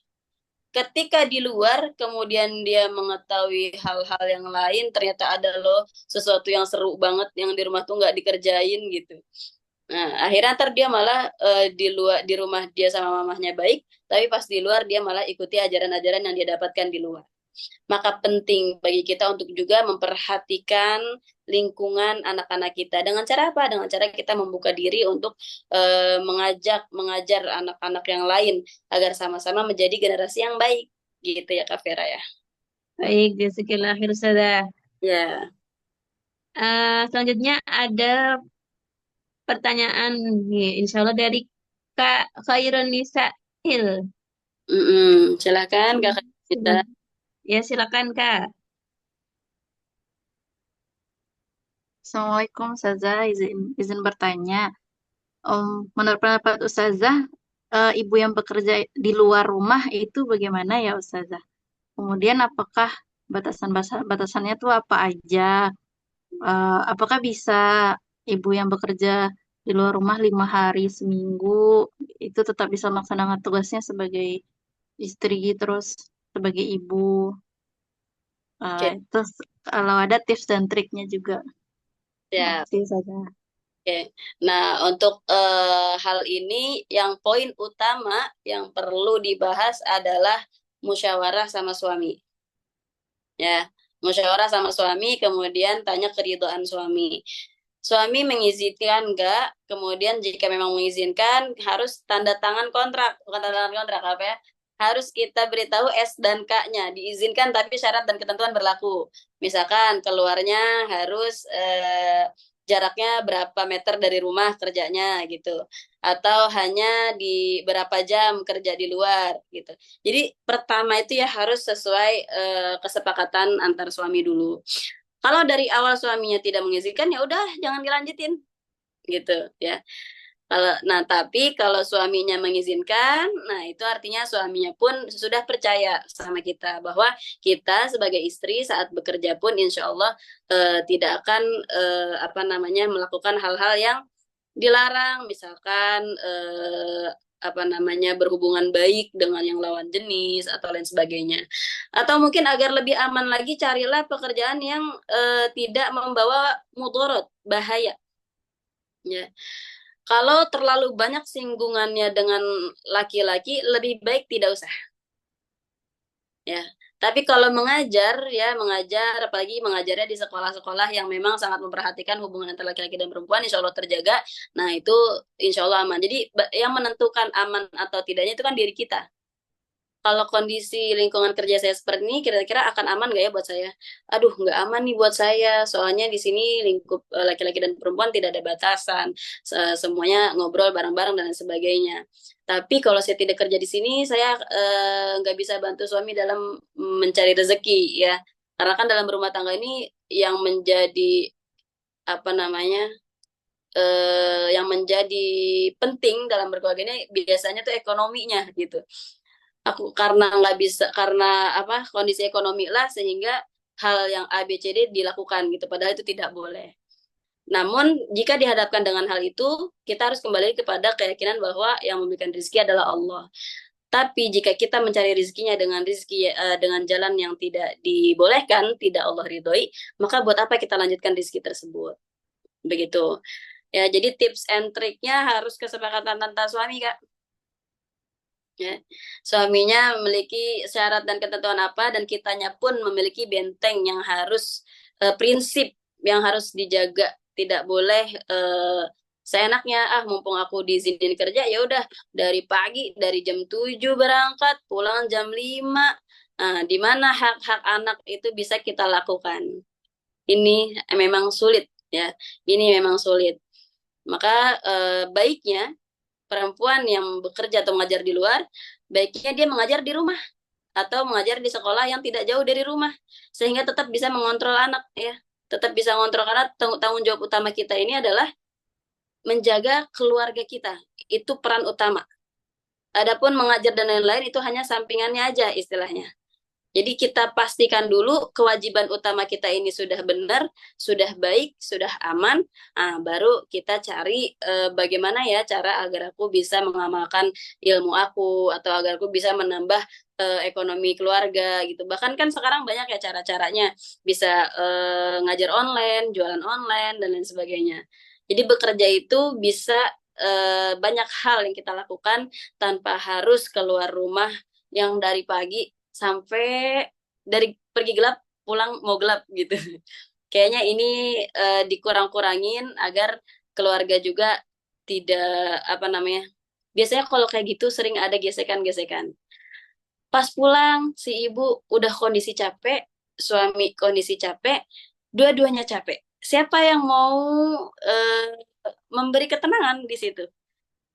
Ketika di luar, kemudian dia mengetahui hal-hal yang lain, ternyata ada loh sesuatu yang seru banget yang di rumah tuh nggak dikerjain gitu. Nah, akhirnya ntar dia malah di rumah dia sama mamahnya baik, tapi pas di luar dia malah ikuti ajaran-ajaran yang dia dapatkan di luar. Maka penting bagi kita untuk juga memperhatikan lingkungan anak-anak kita. Dengan cara apa? Dengan cara kita membuka diri untuk mengajar anak-anak yang lain agar sama-sama menjadi generasi yang baik. Gitu ya Kak Vera ya. Baik, jazakallah khair Ustazah. Ya. Selanjutnya ada pertanyaan nih, insya Allah dari Kak Khairun Nisail. Silakan Kak kita. Ya, silakan Kak. Assalamualaikum Ustazah, izin bertanya. Menurut pendapat Ustazah, ibu yang bekerja di luar rumah itu bagaimana ya Ustazah? Kemudian apakah batasannya tuh apa aja? Apakah bisa ibu yang bekerja di luar rumah 5 hari seminggu itu tetap bisa melaksanakan tugasnya sebagai istri terus sebagai ibu? Terus kalau ada tips dan triknya juga. Ya. Terima kasih Ustazah. Oke. Nah, untuk hal ini yang poin utama yang perlu dibahas adalah musyawarah sama suami. Ya, musyawarah sama suami, kemudian tanya keridhaan suami. Suami mengizinkan enggak, kemudian jika memang mengizinkan harus tanda tangan kontrak, bukan tanda tangan kontrak apa ya? Harus kita beritahu S dan K-nya, diizinkan tapi syarat dan ketentuan berlaku. Misalkan keluarnya harus jaraknya berapa meter dari rumah kerjanya gitu. Atau hanya di berapa jam kerja di luar gitu. Jadi pertama itu ya harus sesuai kesepakatan antar suami dulu. Kalau dari awal suaminya tidak mengizinkan ya udah jangan dilanjutin gitu ya. Tapi kalau suaminya mengizinkan, nah itu artinya suaminya pun sudah percaya sama kita bahwa kita sebagai istri saat bekerja pun insya Allah tidak akan melakukan hal-hal yang dilarang, misalkan berhubungan baik dengan yang lawan jenis atau lain sebagainya. Atau mungkin agar lebih aman lagi carilah pekerjaan yang tidak membawa mudarat, bahaya. Ya. Kalau terlalu banyak singgungannya dengan laki-laki, lebih baik tidak usah. Ya. Tapi kalau mengajar, apalagi mengajarnya di sekolah-sekolah yang memang sangat memperhatikan hubungan antara laki-laki dan perempuan, insya Allah terjaga. Nah, itu insya Allah aman. Jadi yang menentukan aman atau tidaknya itu kan diri kita. kalau kondisi lingkungan kerja saya seperti ini, kira-kira akan aman nggak ya buat saya? Aduh, nggak aman nih buat saya. Soalnya di sini lingkup laki-laki dan perempuan tidak ada batasan. Semuanya ngobrol bareng-bareng dan lain sebagainya. Tapi kalau saya tidak kerja di sini, saya nggak bisa bantu suami dalam mencari rezeki ya. Karena kan dalam rumah tangga ini yang menjadi apa namanya yang menjadi penting dalam berkeluarga ini biasanya tuh ekonominya gitu. Aku karena nggak bisa karena apa kondisi ekonomi lah sehingga hal yang A B C D dilakukan gitu padahal itu tidak boleh. Namun jika dihadapkan dengan hal itu kita harus kembali kepada keyakinan bahwa yang memberikan rezeki adalah Allah. Tapi jika kita mencari rezekinya dengan rezeki dengan jalan yang tidak dibolehkan, tidak Allah ridhoi, maka buat apa kita lanjutkan rezeki tersebut? Begitu. Ya, jadi tips and triknya harus kesepakatan antara suami, Kak. Ya. Suaminya memiliki syarat dan ketentuan apa dan kitanya pun memiliki benteng yang harus prinsip yang harus dijaga. Tidak boleh seenaknya mumpung aku diizinin kerja ya udah dari pagi dari jam 7 berangkat pulang jam 5. Nah, di mana hak-hak anak itu bisa kita lakukan. Ini memang sulit ya. Ini memang sulit. Maka baiknya perempuan yang bekerja atau mengajar di luar, baiknya dia mengajar di rumah atau mengajar di sekolah yang tidak jauh dari rumah, sehingga tetap bisa mengontrol anak ya, tetap bisa mengontrol karena tanggung jawab utama kita ini adalah menjaga keluarga kita, itu peran utama. Adapun mengajar dan lain-lain itu hanya sampingannya aja istilahnya. Jadi kita pastikan dulu kewajiban utama kita ini sudah benar, sudah baik, sudah aman. Baru kita cari bagaimana ya cara agar aku bisa mengamalkan ilmu aku atau agar aku bisa menambah ekonomi keluarga gitu. Bahkan kan sekarang banyak ya cara-caranya bisa ngajar online, jualan online dan lain sebagainya. Jadi bekerja itu bisa banyak hal yang kita lakukan tanpa harus keluar rumah yang dari pagi sampai dari pergi gelap pulang mau gelap gitu. Kayaknya ini dikurang-kurangin agar keluarga juga tidak apa namanya. Biasanya kalau kayak gitu sering ada gesekan-gesekan. Pas pulang si ibu udah kondisi capek, suami kondisi capek, dua-duanya capek. Siapa yang mau memberi ketenangan di situ?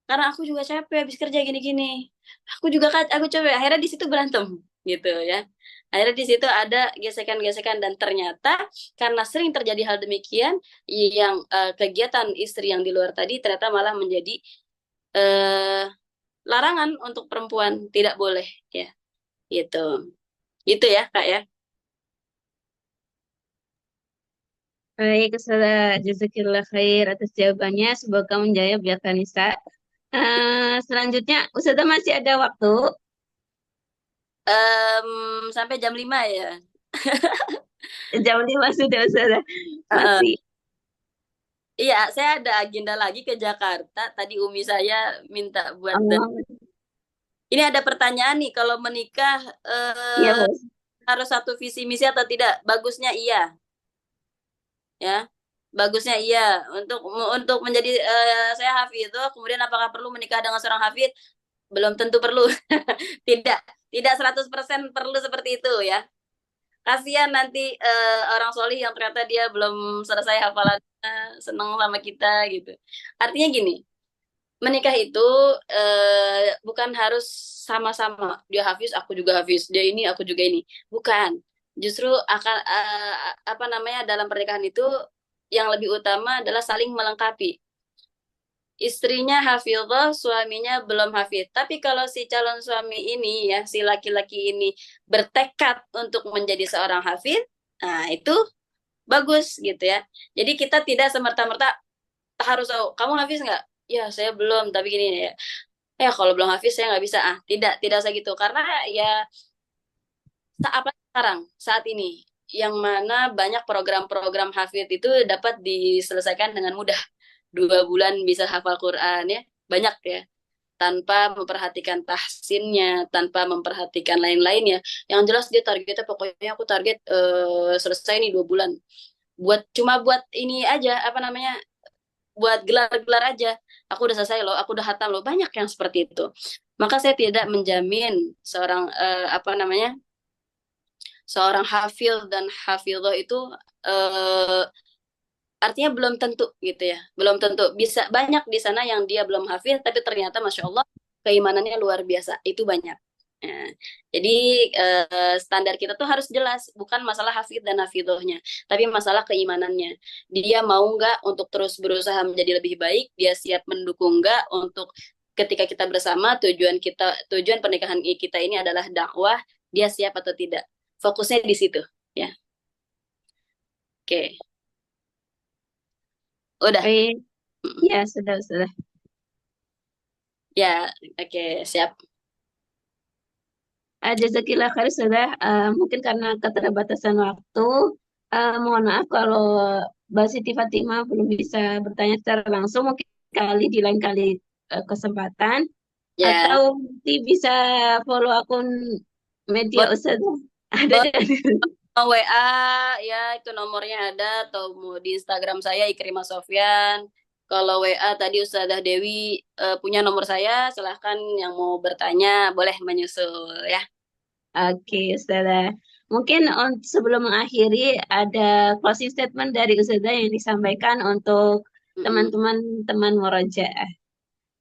Karena aku juga capek habis kerja gini-gini. Aku capek. Akhirnya di situ berantem gitu ya. Akhirnya di situ ada gesekan-gesekan dan ternyata karena sering terjadi hal demikian yang kegiatan istri yang di luar tadi ternyata malah menjadi eh, larangan untuk perempuan, tidak boleh ya. Gitu. Gitu ya, Kak ya. Baik, Ustazah, jazakillah khair atas jawabannya. Semoga menjawab ya Kanisa. Selanjutnya, Ustazah masih ada waktu. Sampai jam 5 ya. Jam 5 sudah, Ustazah. Heeh. Masih. Iya, saya ada agenda lagi ke Jakarta. Tadi Umi saya minta buat Oh, ini ada pertanyaan nih, kalau menikah iya, eh, Bos. harus satu visi misi atau tidak? Bagusnya iya, ya. Bagusnya iya. Untuk menjadi saya hafidh, kemudian apakah perlu menikah dengan seorang hafidh? Belum tentu perlu. Tidak, tidak 100% perlu seperti itu ya. Kasihan nanti orang solih yang ternyata dia belum selesai hafalannya, seneng sama kita gitu. Artinya gini, menikah itu bukan harus sama-sama dia hafiz aku juga hafiz dia ini aku juga ini bukan justru akan apa namanya dalam pernikahan itu yang lebih utama adalah saling melengkapi istrinya hafizah suaminya belum hafiz tapi kalau si calon suami ini ya si laki-laki ini bertekad untuk menjadi seorang hafiz nah itu bagus gitu ya jadi kita tidak semerta-merta harus tahu kamu hafiz nggak ya saya belum tapi gini ya kalau belum hafiz saya nggak bisa tidak usah gitu karena ya apa sekarang saat ini yang mana banyak program-program hafid itu dapat diselesaikan dengan mudah 2 bulan bisa hafal Quran ya banyak ya tanpa memperhatikan tahsinnya tanpa memperhatikan lain-lainnya yang jelas dia targetnya pokoknya aku target selesai nih 2 bulan buat cuma buat ini aja apa namanya buat gelar-gelar aja. Aku udah selesai loh, aku udah hatam loh. Banyak yang seperti itu. Maka saya tidak menjamin seorang apa namanya, seorang hafil dan hafidhah itu eh, artinya belum tentu gitu ya, belum tentu bisa banyak di sana yang dia belum hafil tapi ternyata masya Allah keimanannya luar biasa itu banyak. Ya. Jadi standar kita tuh harus jelas, bukan masalah hafid dan hafidhahnya, tapi masalah keimanannya. Dia mau nggak untuk terus berusaha menjadi lebih baik, dia siap mendukung nggak untuk ketika kita bersama tujuan pernikahan kita ini adalah dakwah, dia siap atau tidak. Fokusnya di situ, ya. Oke, udah. Baik, ya sudah. Ya, oke, siap. Jazakillah khair sudah. Mungkin karena keterbatasan waktu, mohon maaf kalau Mbak Siti Fatimah belum bisa bertanya secara langsung. Mungkin kali di lain kali kesempatan, Ya, atau nanti bisa follow akun media boleh, Ustazah. Ada boleh di WA, ya itu nomornya ada, atau mau di Instagram saya Ikrimah Sofyan. Kalau WA tadi Ustazah Dewi punya nomor saya, silahkan yang mau bertanya boleh menyusul ya. Oke, Ustazah. Mungkin sebelum mengakhiri, ada closing statement dari Ustazah yang disampaikan untuk Mm-mm. teman-teman teman Murojaah.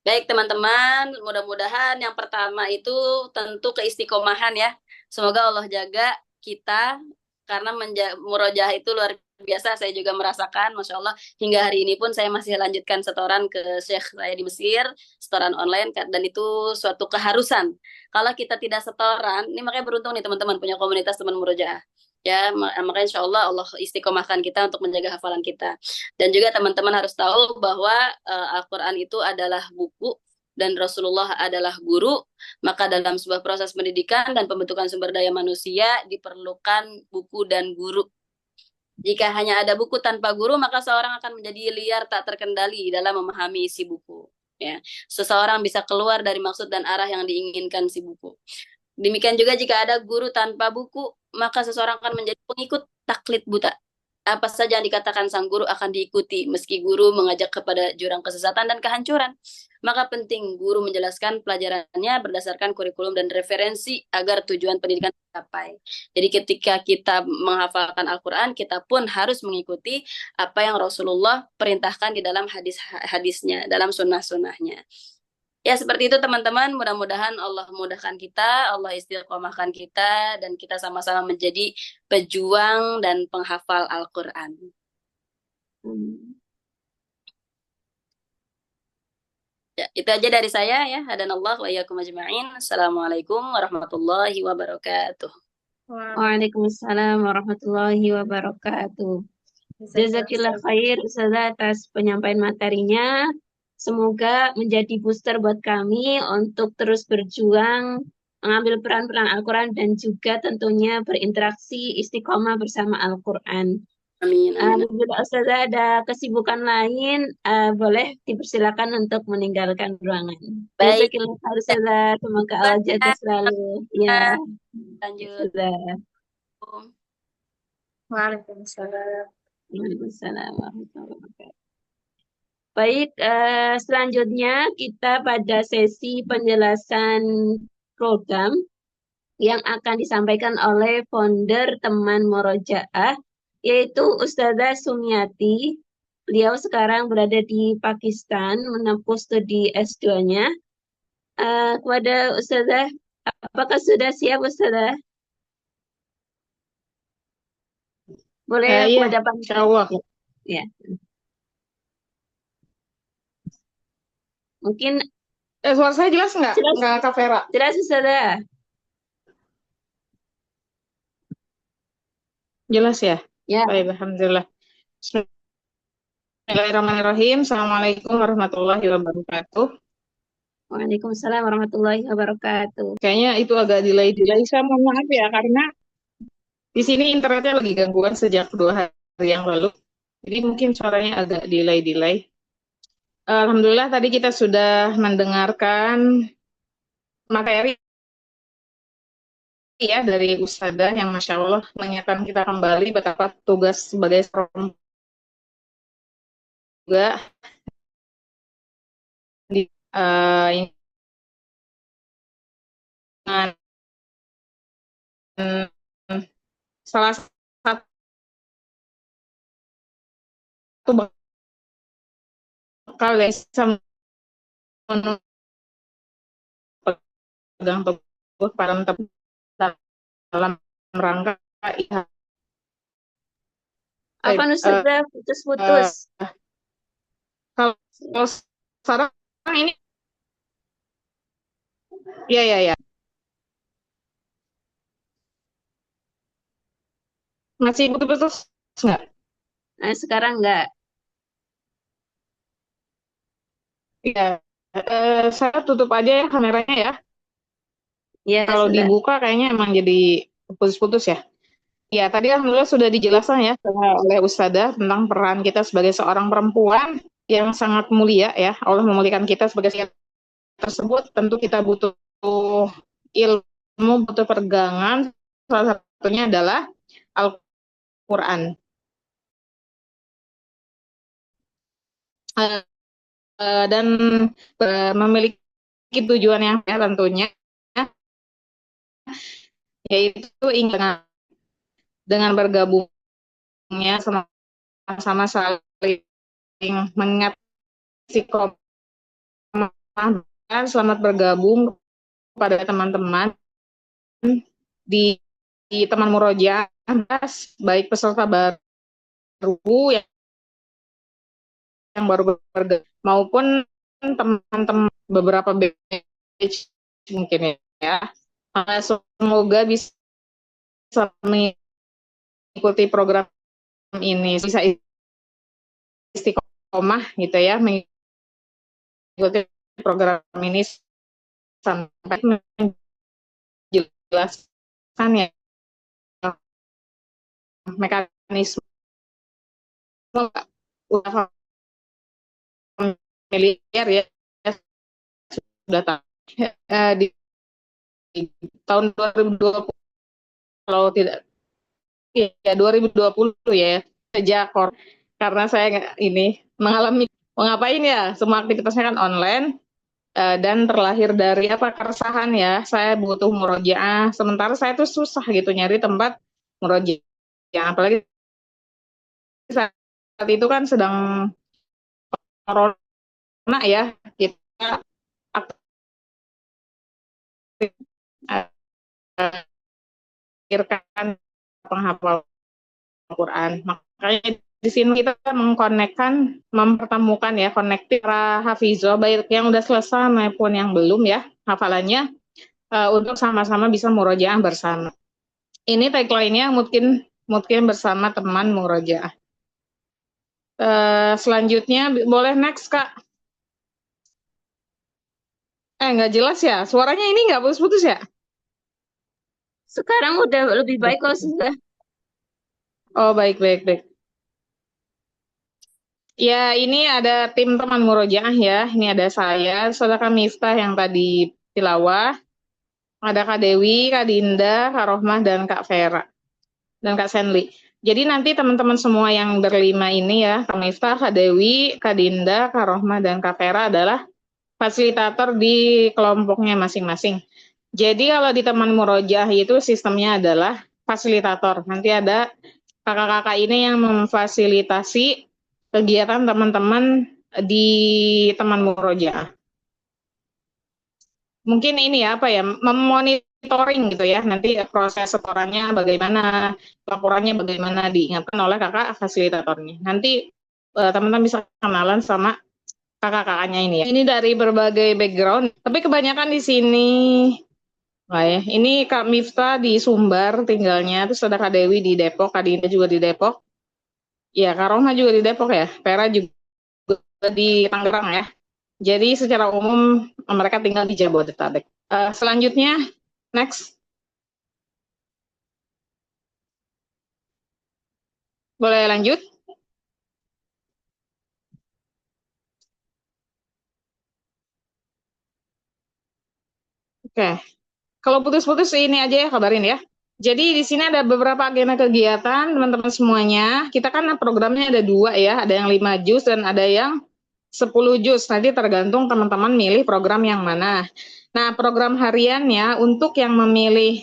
Baik teman-teman, mudah-mudahan yang pertama itu tentu keistiqomahan ya. Semoga Allah jaga kita karena murojaah itu luar biasa. Saya juga merasakan, Masya Allah, hingga hari ini pun saya masih lanjutkan setoran ke Syekh saya di Mesir, setoran online, dan itu suatu keharusan. Kalau kita tidak setoran, ini makanya beruntung nih teman-teman punya komunitas teman murojaah. Ya, makanya insya Allah Allah istiqomahkan kita untuk menjaga hafalan kita. Dan juga teman-teman harus tahu bahwa Al-Quran itu adalah buku dan Rasulullah adalah guru, maka dalam sebuah proses pendidikan dan pembentukan sumber daya manusia diperlukan buku dan guru. Jika hanya ada buku tanpa guru, maka seorang akan menjadi liar tak terkendali dalam memahami isi buku. Ya, seseorang bisa keluar dari maksud dan arah yang diinginkan si buku. Demikian juga jika ada guru tanpa buku, maka seseorang akan menjadi pengikut taklid buta. Apa saja yang dikatakan sang guru akan diikuti, meski guru mengajak kepada jurang kesesatan dan kehancuran. Maka penting guru menjelaskan pelajarannya berdasarkan kurikulum dan referensi agar tujuan pendidikan tercapai. Jadi ketika kita menghafalkan Al-Quran, kita pun harus mengikuti apa yang Rasulullah perintahkan di dalam hadis-hadisnya, dalam sunnah-sunnahnya. Ya, seperti itu teman-teman. Mudah-mudahan Allah mudahkan kita, Allah istiqomahkan kita, dan kita sama-sama menjadi pejuang dan penghafal Al-Quran. Ya, itu aja dari saya ya. Hadanallah wa iyyakum ajma'in. Assalamualaikum warahmatullahi wabarakatuh. Waalaikumsalam warahmatullahi wabarakatuh. Jazakillah khair Ustazah atas penyampaian materinya. Semoga menjadi booster buat kami untuk terus berjuang mengambil peran-peran Al-Quran dan juga tentunya berinteraksi istiqomah bersama Al-Quran. Amin, amin. Bila Ustazah ada kesibukan lain, boleh dipersilakan untuk meninggalkan ruangan. Baik, Jazakillah khair Ustazah. Semoga Allah jaga selalu. Ya, lanjut. Ustazah. Waalaikumsalam. Waalaikumsalam warahmatullahi wabarakatuh. Baik, selanjutnya kita pada sesi penjelasan program yang akan disampaikan oleh founder Teman Murojaah, yaitu Ustazah Sumiati. Beliau sekarang berada di Pakistan menempuh studi S2-nya. Kepada Ustazah, apakah sudah siap Ustazah? Boleh aku Iya, hadapan? insya Allah. Ya. Mungkin Suara saya jelas nggak? jelas, Nggak, Kak Vera? jelas Ustazah. Jelas ya? Ya. Baik, Alhamdulillah. Bismillahirrahmanirrahim. Assalamualaikum warahmatullahi wabarakatuh. Waalaikumsalam warahmatullahi wabarakatuh. Kayaknya itu agak delay-delay. Saya mohon maaf ya, karena di sini internetnya lagi gangguan sejak 2 hari yang lalu. Jadi mungkin suaranya agak delay-delay. Alhamdulillah tadi kita sudah mendengarkan materi ya dari Ustadzah yang Masya Allah mengingatkan kita kembali betapa tugas sebagai perempuan juga eh, dengan salah satu bekal yang bisa memegang teguh para dalam rangka Apa Ustazah putus-putus? kalau sekarang ini ya masih putus-putus nggak? Nah, sekarang enggak. Iya, saya tutup aja ya kameranya ya. Ya, Kalau sudah. dibuka kayaknya emang jadi putus-putus ya. Ya, tadi alhamdulillah sudah dijelaskan ya oleh Ustadzah tentang peran kita sebagai seorang perempuan yang sangat mulia ya. Allah memuliakan kita sebagai tersebut. Tentu kita butuh ilmu, butuh pegangan. Salah satunya adalah Al-Quran. Dan memiliki tujuan yang tentunya yaitu ingin dengan bergabungnya sama-sama saling mengingat istiqomah dan selamat bergabung kepada teman-teman di teman murojaah, baik peserta baru yang baru bergabung maupun teman-teman beberapa batch mungkin ya. Semoga bisa mengikuti program ini, bisa istiqomah gitu ya, mengikuti program ini sampai menjelaskan ya mekanisme familiar ya sudah tahu di tahun 2020 kalau tidak ya 2020 ya sejak karena saya ini mengalami ngapain ya semua aktivitasnya kan online dan terlahir dari apa keresahan ya saya butuh murojaah sementara saya tuh susah gitu nyari tempat murojaah apalagi saat itu kan sedang corona ya kita akhirkan penghafal Al-Quran. Makanya di sini kita mengkonekkan, mempertemukan ya, konektif para hafizah, baik yang udah selesai maupun yang belum ya, hafalannya, untuk sama-sama bisa murojaah bersama. Ini tagline-nya mungkin bersama teman murojaah. Selanjutnya, boleh next, Kak. Nggak jelas ya, suaranya ini nggak putus-putus ya? Sekarang udah lebih baik kok sudah. Oh, baik. Ya, ini ada tim teman murojaah ya. Ini ada saya, saudara Kak Miftah yang tadi tilawah. Ada Kak Dewi, Kak Dinda, Kak Rohmah, dan Kak Vera. Dan Kak Senli. Jadi nanti teman-teman semua yang berlima ini ya, Kak Miftah, Kak Dewi, Kak Dinda, Kak Rohmah, dan Kak Vera adalah fasilitator di kelompoknya masing-masing. Jadi kalau di teman murojaah itu sistemnya adalah fasilitator. Nanti ada kakak-kakak ini yang memfasilitasi kegiatan teman-teman di teman murojaah. Mungkin ini ya apa ya memonitoring gitu ya nanti proses setorannya bagaimana laporannya bagaimana diingatkan oleh kakak fasilitatornya nanti teman-teman bisa kenalan sama kakak-kakaknya ini ya ini dari berbagai background tapi kebanyakan di sini lah ya ini Kak Miftah di Sumbar tinggalnya terus ada Kak Dewi di Depok Kak Dinda juga di Depok ya Kak Roma juga di Depok ya Vera juga di Tangerang ya jadi secara umum mereka tinggal di Jabodetabek. Selanjutnya, next. Boleh lanjut? Oke. Kalau putus-putus ini aja ya kabarin ya. Jadi di sini ada beberapa agenda kegiatan teman-teman semuanya. Kita kan programnya ada 2 ya, ada yang 5 juz dan ada yang 10 juz. Nanti tergantung teman-teman milih program yang mana. Nah, program hariannya untuk yang memilih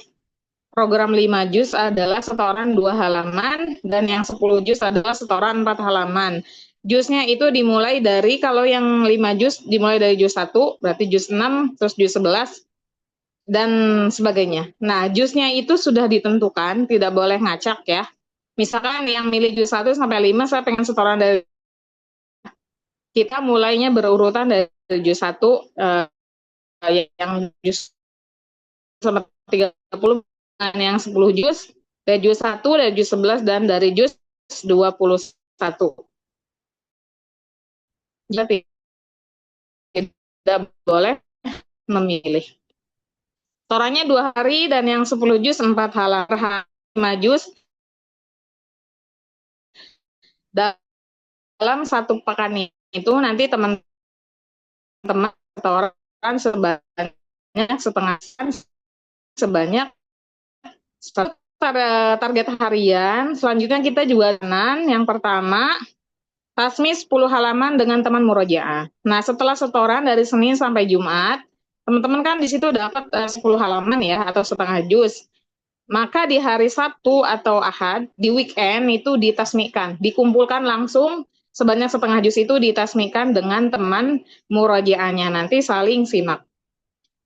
program 5 juz adalah setoran 2 halaman dan yang 10 juz adalah setoran 4 halaman. Juznya itu dimulai dari, kalau yang 5 juz dimulai dari juz 1, berarti juz 6, terus juz 11, dan sebagainya. Nah, juznya itu sudah ditentukan, tidak boleh ngacak ya. Misalkan yang milih juz 1 sampai 5, saya pengen setoran dari, kita mulainya berurutan dari juz 1, yang juz sampai 30, dan yang 10 juz, dari juz 1, dari juz 11, dan dari juz 21. Jadi tidak boleh memilih. Setorannya 2 hari dan yang 10 juz 4 halaman, 5 juz dalam 1 pekan itu nanti teman-teman setoran sebanyak setengah, sebanyak pada target harian. Selanjutnya kita juga yang pertama tasmi 10 halaman dengan teman murojaah. Nah, setelah setoran dari Senin sampai Jumat, teman-teman kan di situ dapat 10 halaman ya, atau setengah juz. Maka di hari Sabtu atau Ahad, di weekend itu ditasmikan, dikumpulkan langsung sebanyak setengah juz itu ditasmikan dengan teman murojaahnya, nanti saling simak.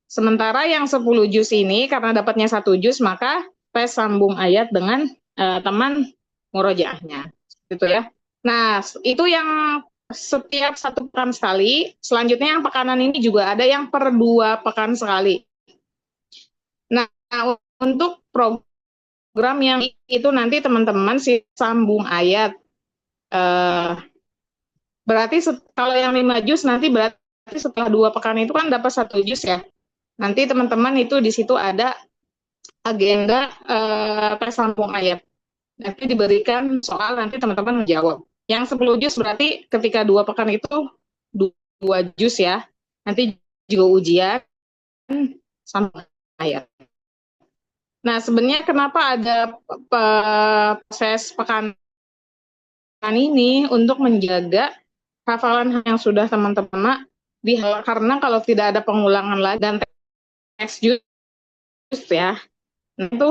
Sementara yang 10 juz ini karena dapatnya 1 juz, maka tes sambung ayat dengan teman murojaahnya. Gitu ya. Nah, itu yang setiap 1 pekan sekali. Selanjutnya yang pekanan ini juga ada yang per 2 pekan sekali. Nah, untuk program yang itu nanti teman-teman sambung ayat. Berarti kalau yang 5 juz nanti berarti setelah 2 pekan itu kan dapat 1 juz ya. Nanti teman-teman itu di situ ada agenda tes sambung ayat. Nanti diberikan soal, nanti teman-teman menjawab. Yang 10 juz berarti ketika 2 pekan itu 2 juz ya. Nanti juga ujian sambung ayat. Nah, sebenarnya kenapa ada proses pekan ini untuk menjaga hafalan yang sudah teman-teman karena kalau tidak ada pengulangan lagi dan teks juz ya, itu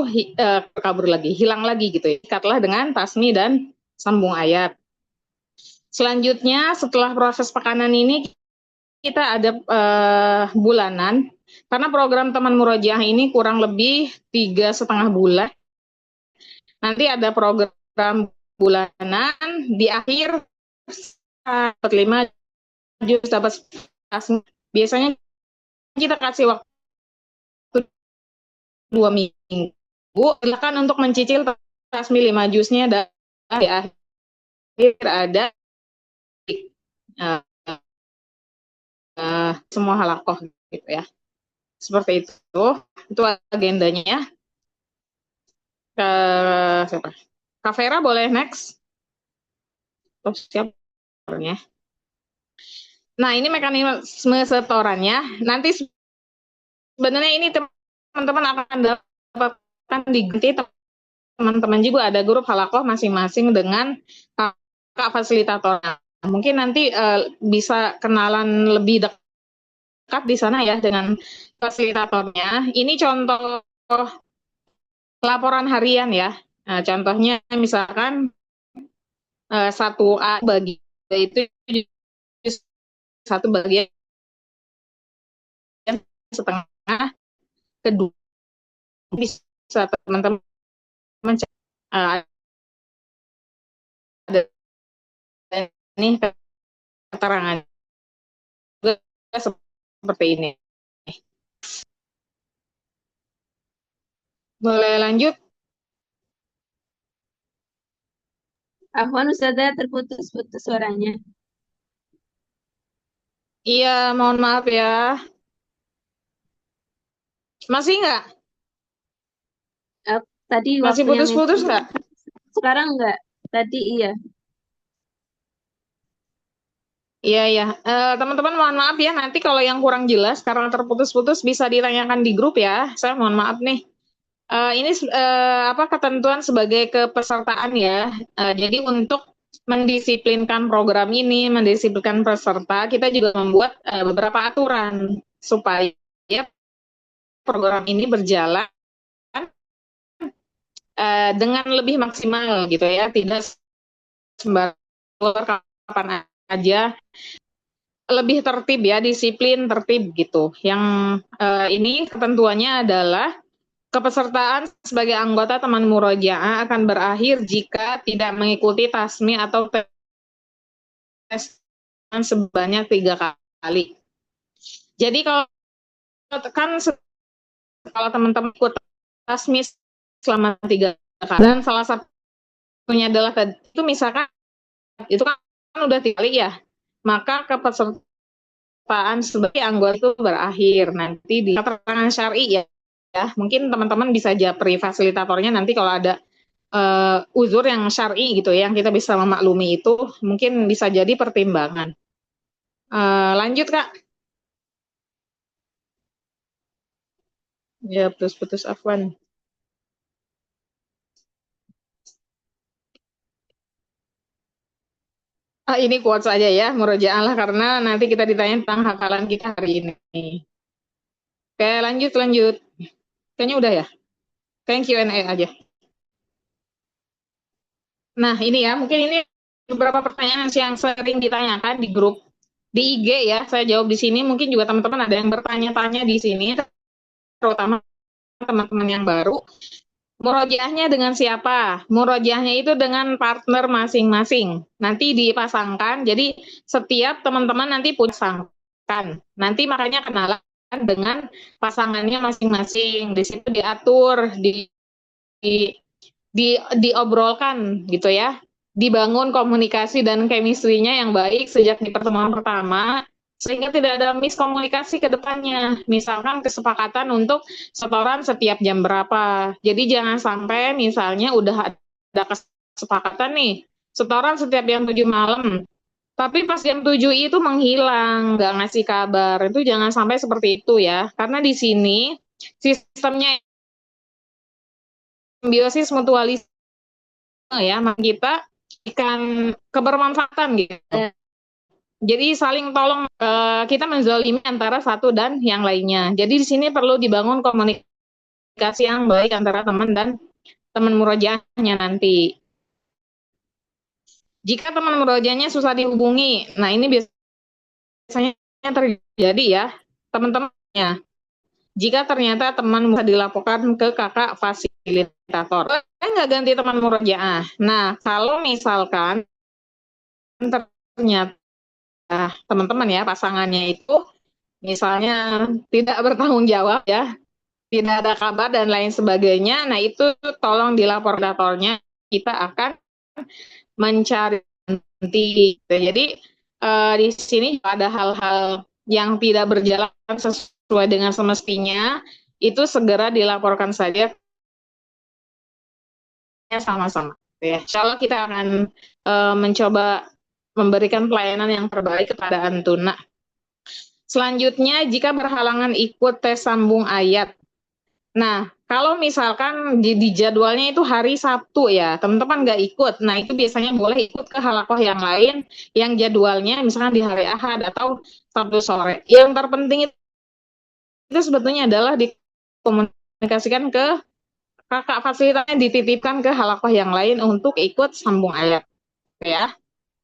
kabur lagi, hilang lagi gitu ya. Ikatlah dengan tasmi dan sambung ayat. Selanjutnya setelah proses pekanan ini kita ada bulanan, karena program teman murojaah ini kurang lebih 3,5 bulan. Nanti ada program bulanan, di akhir dapat 5 juz, dapat tasmi. Biasanya kita kasih waktu 2 minggu, silakan untuk mencicil tasmi 5 juznya, dan di akhir ada semua halakoh gitu ya. Seperti itu agendanya. Siapa? Kak Vera boleh next. Siap. Nah, ini mekanisme setorannya. Nanti sebenarnya ini teman-teman akan dapatkan diganti, teman-teman juga ada grup halakoh masing-masing dengan kakak fasilitator. Mungkin nanti bisa kenalan lebih dekat di sana ya dengan fasilitatornya. Ini contoh laporan harian ya. Nah, contohnya misalkan 1A bagi itu 1 bagian setengah, kedua bisa teman-teman ada ini keterangan seperti ini. Boleh lanjut? Afwan Ustazah, terputus-putus suaranya. Iya, mohon maaf ya. Masih nggak? Tadi Masih waktu yang putus-putus nggak? sekarang nggak. Tadi iya. Iya. Teman-teman mohon maaf ya, nanti kalau yang kurang jelas karena terputus-putus bisa ditanyakan di grup ya. Saya mohon maaf nih. Ini ketentuan sebagai kepesertaan ya. Jadi untuk mendisiplinkan program ini, mendisiplinkan peserta, kita juga membuat beberapa aturan supaya program ini berjalan dengan lebih maksimal gitu ya, tidak sembarang kapan aja, lebih tertib ya, disiplin tertib gitu. Yang ini ketentuannya adalah kepesertaan sebagai anggota teman murojaah akan berakhir jika tidak mengikuti tasmi atau tes sebanyak 3 kali. Jadi kalau kan kalau teman-teman ikut tasmi selama 3 kali dan salah satunya adalah tadi itu misalkan itu kan udah 3 kali ya, maka kepesertaan sebagai anggota itu berakhir nanti di keterangan syar'i ya. Mungkin teman-teman bisa japri fasilitatornya nanti kalau ada uzur yang syar'i gitu ya, yang kita bisa memaklumi itu mungkin bisa jadi pertimbangan. Lanjut Kak. Ya, putus-putus Afwan. Ini quotes aja ya, murojaah lah karena nanti kita ditanya tentang hafalan kita hari ini. Oke, lanjut. Kayaknya udah ya. Kayaknya Q&A aja. Nah, ini ya, mungkin ini beberapa pertanyaan yang sering ditanyakan di grup di IG ya. Saya jawab di sini, mungkin juga teman-teman ada yang bertanya-tanya di sini, terutama teman-teman yang baru. Murojaahnya dengan siapa? Murojaahnya itu dengan partner masing-masing. Nanti dipasangkan, jadi setiap teman-teman nanti punya pasangan. Nanti makanya kenalan dengan pasangannya masing-masing. Di situ diatur, diobrolkan gitu ya. Dibangun komunikasi dan chemistry-nya yang baik sejak di pertemuan pertama, sehingga tidak ada miskomunikasi ke depannya. Misalkan kesepakatan untuk setoran setiap jam berapa. Jadi jangan sampai misalnya udah ada kesepakatan nih, setoran setiap jam 7 malam. Tapi pas jam 7 itu menghilang, nggak ngasih kabar. Itu jangan sampai seperti itu ya. Karena di sini sistemnya simbiosis mutualisme ya, kita ikan kebermanfaatan gitu. Jadi saling tolong, kita menzalimi antara satu dan yang lainnya. Jadi di sini perlu dibangun komunikasi yang baik antara teman dan teman murojaahnya nanti. Jika teman murojaahnya susah dihubungi, nah ini biasanya terjadi ya, teman-temannya. Jika ternyata teman bisa dilaporkan ke kakak fasilitator, nggak ganti teman murojaah. Nah, kalau misalkan ternyata teman-teman ya pasangannya itu misalnya tidak bertanggung jawab ya, tidak ada kabar dan lain sebagainya, nah itu tolong dilapor datornya, kita akan mencari nanti. Jadi di sini ada hal-hal yang tidak berjalan sesuai dengan semestinya, itu segera dilaporkan saja sama-sama. Ya, insya Allah kita akan mencoba memberikan pelayanan yang terbaik kepada Antuna. Selanjutnya, jika berhalangan ikut tes sambung ayat. Nah, kalau misalkan di jadwalnya itu hari Sabtu ya, teman-teman nggak ikut. Nah, itu biasanya boleh ikut ke halakoh yang lain yang jadwalnya misalkan di hari Ahad atau Sabtu sore. Yang terpenting itu sebetulnya adalah dikomunikasikan ke kakak fasilitasnya, dititipkan ke halakoh yang lain untuk ikut sambung ayat. Ya.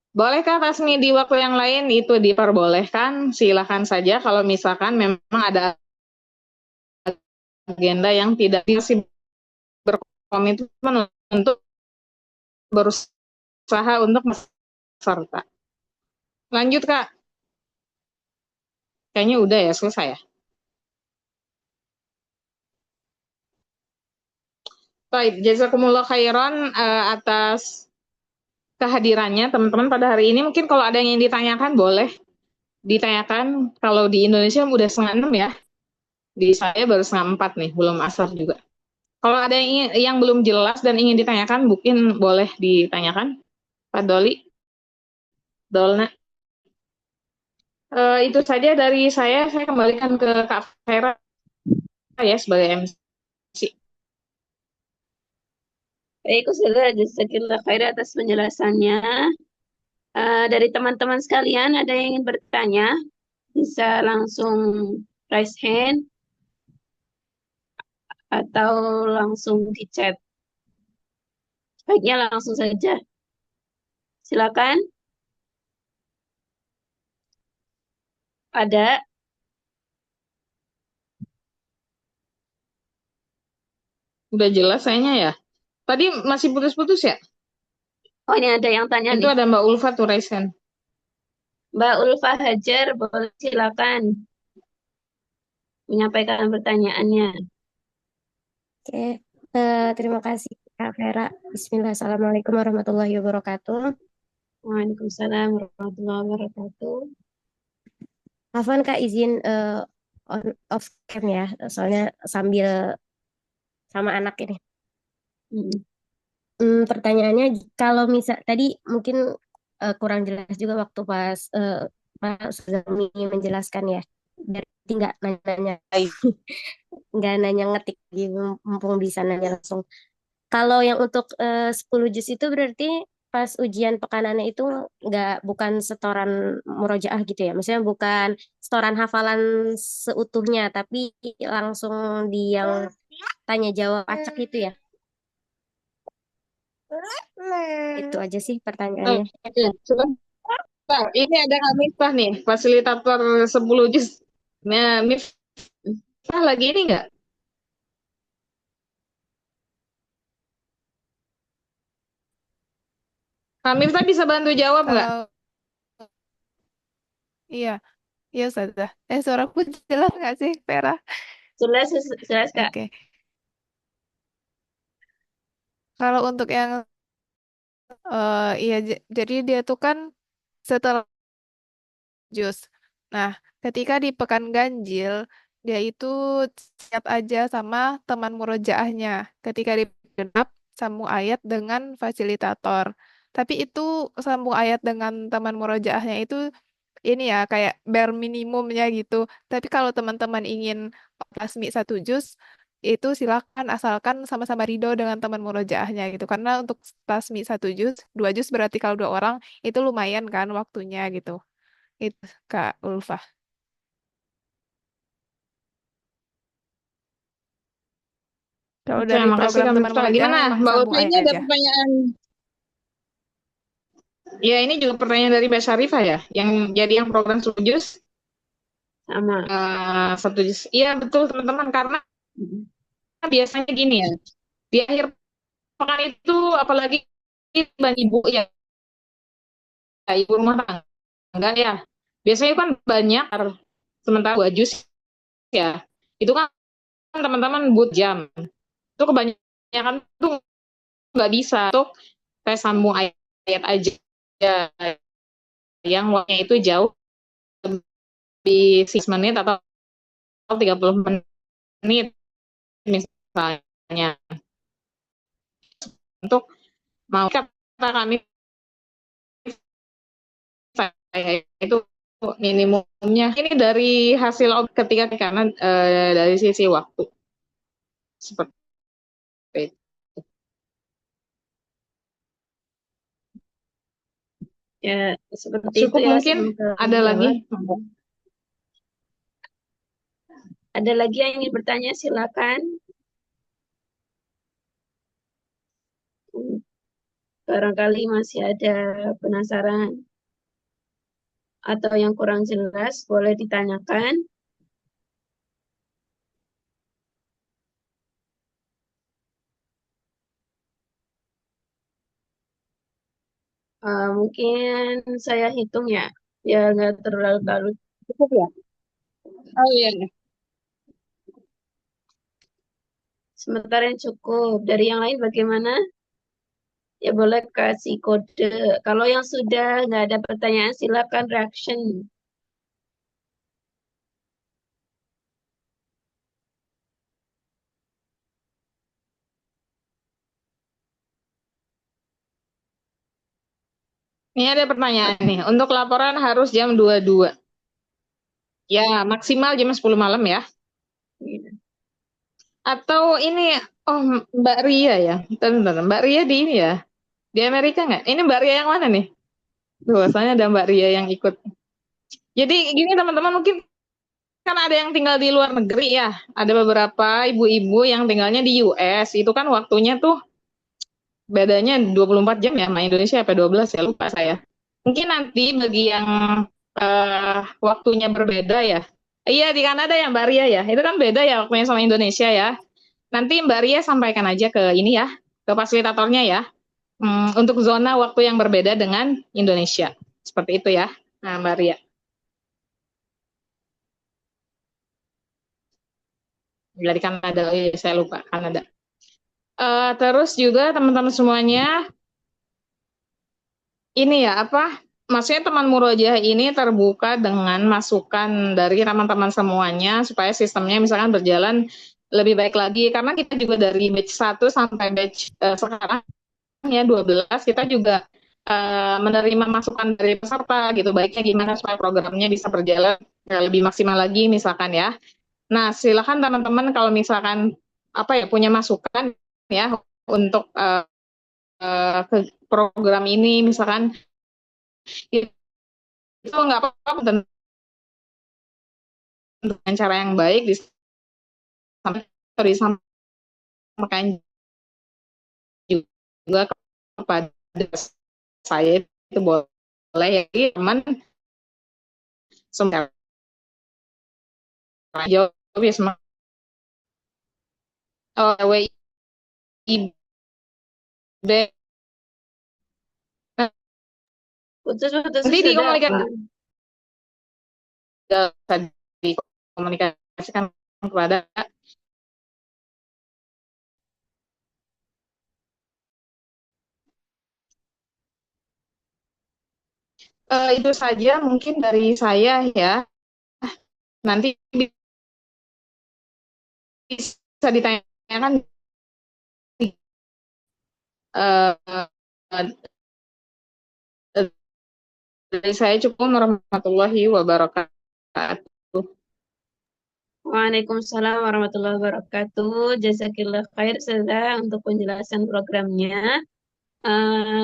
Bolehkah tasmi di waktu yang lain? Itu diperbolehkan, silakan saja kalau misalkan memang ada agenda yang tidak masih berkomitmen untuk berusaha untuk peserta. Lanjut Kak. Kayaknya udah ya, selesai ya. Baik, jazakumullah khairan atas kehadirannya teman-teman pada hari ini. Mungkin kalau ada yang ingin ditanyakan boleh ditanyakan. Kalau di Indonesia udah 5:30 ya. Di saya baru 5:30 nih, belum asar juga. Kalau ada yang belum jelas dan ingin ditanyakan, mungkin boleh ditanyakan. Pak Doli, Dolna. Itu saja dari saya kembalikan ke Kak Vera ya sebagai MC. Baik, Ustazah, jazakallah khair atas penjelasannya. Dari teman-teman sekalian, ada yang ingin bertanya? Bisa langsung raise hand atau langsung di chat. Baiknya langsung saja. Silakan. Ada? Udah jelas kayaknya ya. Tadi masih putus-putus ya? Oh, ini ada yang tanya Itu nih. ada Mbak Ulfa tuh raise hand. Mbak Ulfa Hajar, boleh silakan menyampaikan pertanyaannya. Oke, terima kasih Kak Vera. Bismillah, Assalamualaikum warahmatullahi wabarakatuh. Waalaikumsalam warahmatullahi wabarakatuh. Afwan Kak, izin on off cam ya, soalnya sambil sama anak ini. Hmm. Pertanyaannya, kalau misal tadi mungkin kurang jelas juga waktu pas Pak Zami menjelaskan ya, berarti nggak nanya-nanya, nggak nanya ngetik, jadi mumpung bisa nanya langsung. Kalau yang untuk 10 juz itu berarti pas ujian pekanannya itu bukan setoran murojaah gitu ya. Maksudnya bukan setoran hafalan seutuhnya, tapi langsung di yang tanya jawab acak itu ya. Itu aja sih pertanyaannya. Oke, sebentar. Ini ada Kak Miftah nih, fasilitator 10 juz. Nah, Miftah lagi ini nggak? Kak Miftah bisa bantu jawab nggak? Kalau iya, iya Ustazah. Suaraku jelas nggak sih, Vera? Jelas, jelas Kak. Oke. Kalau untuk yang iya, jadi dia tuh kan setelah jus. Nah, ketika di pekan ganjil, dia itu siap aja sama teman murojaahnya. Ketika di genap, sambung ayat dengan fasilitator. Tapi itu sambung ayat dengan teman murojaahnya itu ini ya kayak bare minimumnya gitu. Tapi kalau teman-teman ingin tasmi 1 juz, itu silakan asalkan sama-sama ridho dengan teman murojaahnya gitu. Karena untuk tasmi 1 juz, 2 juz berarti kalau 2 orang itu lumayan kan waktunya gitu. Itu Kak Ulfa. Kalau Oke, dari makasih program Kak teman Miftah. murojaah Gimana, memang Mbak sambung Ulfa ini ayat ada aja. pertanyaan. Ya, ini juga pertanyaan dari Mbak Syarifah ya, yang jadi yang program 10 juz. Sama. 1 juz. Iya, betul teman-teman, karena biasanya gini ya, di akhir pekan itu apalagi bang ibu ya, ibu rumah tangga ya, biasanya kan banyak, sementara 2 juz ya, itu kan teman-teman but jam, itu kebanyakan tuh nggak bisa tuh saya sambung ayat aja yang waktunya itu jauh lebih 6 menit atau 30 menit misalnya, untuk mau kata kami saya itu minimumnya ini dari hasil ketika karena dari sisi waktu seperti itu. Ya, seperti itu Cukup ya. mungkin ada Semoga lagi. Ada lagi yang ingin bertanya, silakan. Barangkali masih ada penasaran atau yang kurang jelas, boleh ditanyakan. Mungkin saya hitung ya, ya nggak terlalu larut. Cukup ya? Oh iya. Sementara yang cukup. Dari yang lain bagaimana? Ya boleh kasih kode. Kalau yang sudah nggak ada pertanyaan, silakan reaction. Ini ada pertanyaan nih. Untuk laporan harus jam 22. Ya, maksimal jam 10 malam ya. Atau ini, oh Mbak Ria ya. Bentar, Mbak Ria di ini ya. Di Amerika nggak? Ini Mbak Ria yang mana nih? Bahwasanya ada Mbak Ria yang ikut. Jadi gini teman-teman, mungkin kan ada yang tinggal di luar negeri ya. Ada beberapa ibu-ibu yang tinggalnya di US. Itu kan waktunya tuh bedanya 24 jam ya sama Indonesia, apa 12 ya, lupa saya. Mungkin nanti bagi yang waktunya berbeda ya. Iya, di Kanada ya Mbak Ria ya. Itu kan beda ya waktunya sama Indonesia ya. Nanti Mbak Ria sampaikan aja ke ini ya, ke fasilitatornya ya. Untuk zona waktu yang berbeda dengan Indonesia. Seperti itu ya. Nah, Mbak Ria. Dari Kanada, oh iya, saya lupa Kanada. Terus juga teman-teman semuanya, ini ya apa? Maksudnya teman murojaah ini terbuka dengan masukan dari teman-teman semuanya supaya sistemnya misalkan berjalan lebih baik lagi, karena kita juga dari batch 1 sampai batch sekarang ya 12 kita juga menerima masukan dari peserta gitu, baiknya gimana supaya programnya bisa berjalan lebih maksimal lagi misalkan ya. Nah, silakan teman-teman kalau misalkan apa ya punya masukan ya untuk ke program ini misalkan itu nggak apa-apa dengan cara yang baik disampaikan juga kepada saya, itu boleh ya teman semua jawab ya semua WIB Putus-putus nanti sudah, Pak. dikomunikasikan kepada itu saja mungkin dari saya ya. Nanti bisa ditanyakan dari saya cukup, warahmatullahi wabarakatuh. Waalaikumsalam warahmatullahi wabarakatuh. Jazakillah khair Ustazah untuk penjelasan programnya.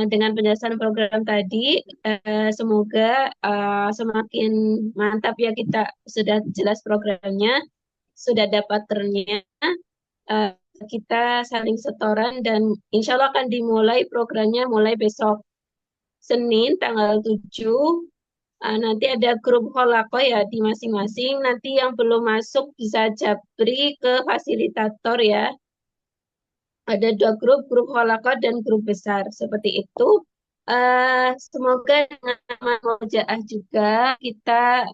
Dengan penjelasan program tadi, semoga semakin mantap ya, kita sudah jelas programnya, sudah ada patternnya, kita saling setoran dan insya Allah akan dimulai programnya mulai besok Senin tanggal 7. Nanti ada grup holako ya di masing-masing. Nanti yang belum masuk bisa japri ke fasilitator ya. Ada 2 grup, grup holako dan grup besar. Seperti itu. Semoga dengan murojaah juga kita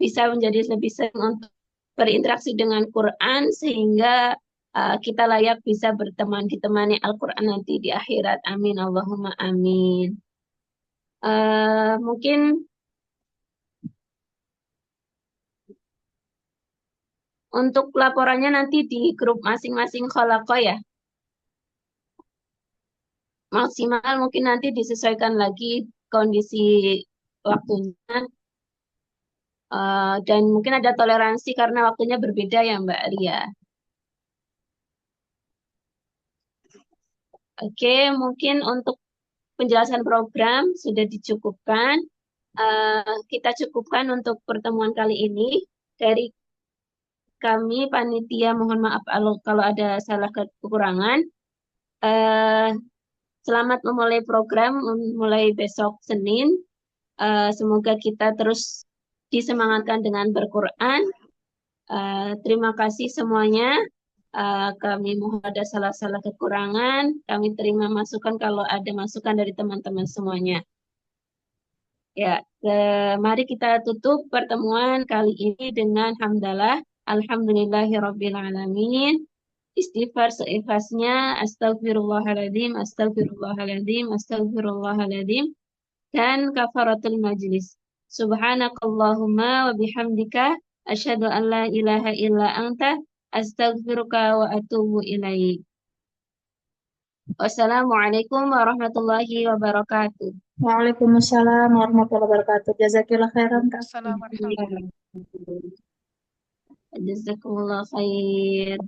bisa menjadi lebih sering untuk berinteraksi dengan Quran sehingga kita layak bisa berteman ditemani Al-Quran nanti di akhirat. Amin. Allahumma amin. Mungkin untuk laporannya nanti di grup masing-masing kholako ya. Maksimal mungkin nanti disesuaikan lagi kondisi waktunya. Dan mungkin ada toleransi karena waktunya berbeda ya Mbak Ria. Oke, mungkin untuk penjelasan program sudah dicukupkan. Kita cukupkan untuk pertemuan kali ini. Dari kami, panitia, mohon maaf kalau ada salah kekurangan. Selamat memulai program, mulai besok Senin. Semoga kita terus disemangatkan dengan berquran. Terima kasih semuanya. Kami mohon ada salah-salah kekurangan. Kami terima masukan kalau ada masukan dari teman-teman semuanya. Ya, mari kita tutup pertemuan kali ini dengan hamdalah. Alhamdulillahirrabbilalamin. Istighfar seikhlasnya. Astagfirullahaladzim, astagfirullahaladzim, astagfirullahaladzim. Dan kafaratul majlis. Subhanakallahumma wa bihamdika. Asyhadu an la ilaha illa anta. Astaghfiruka wa atubu ilaik. Wassalamualaikum warahmatullahi wabarakatuh. Waalaikumsalam warahmatullahi wabarakatuh. Jazakillah khairan, Kak. Assalamualaikum. Jazakumullah khair.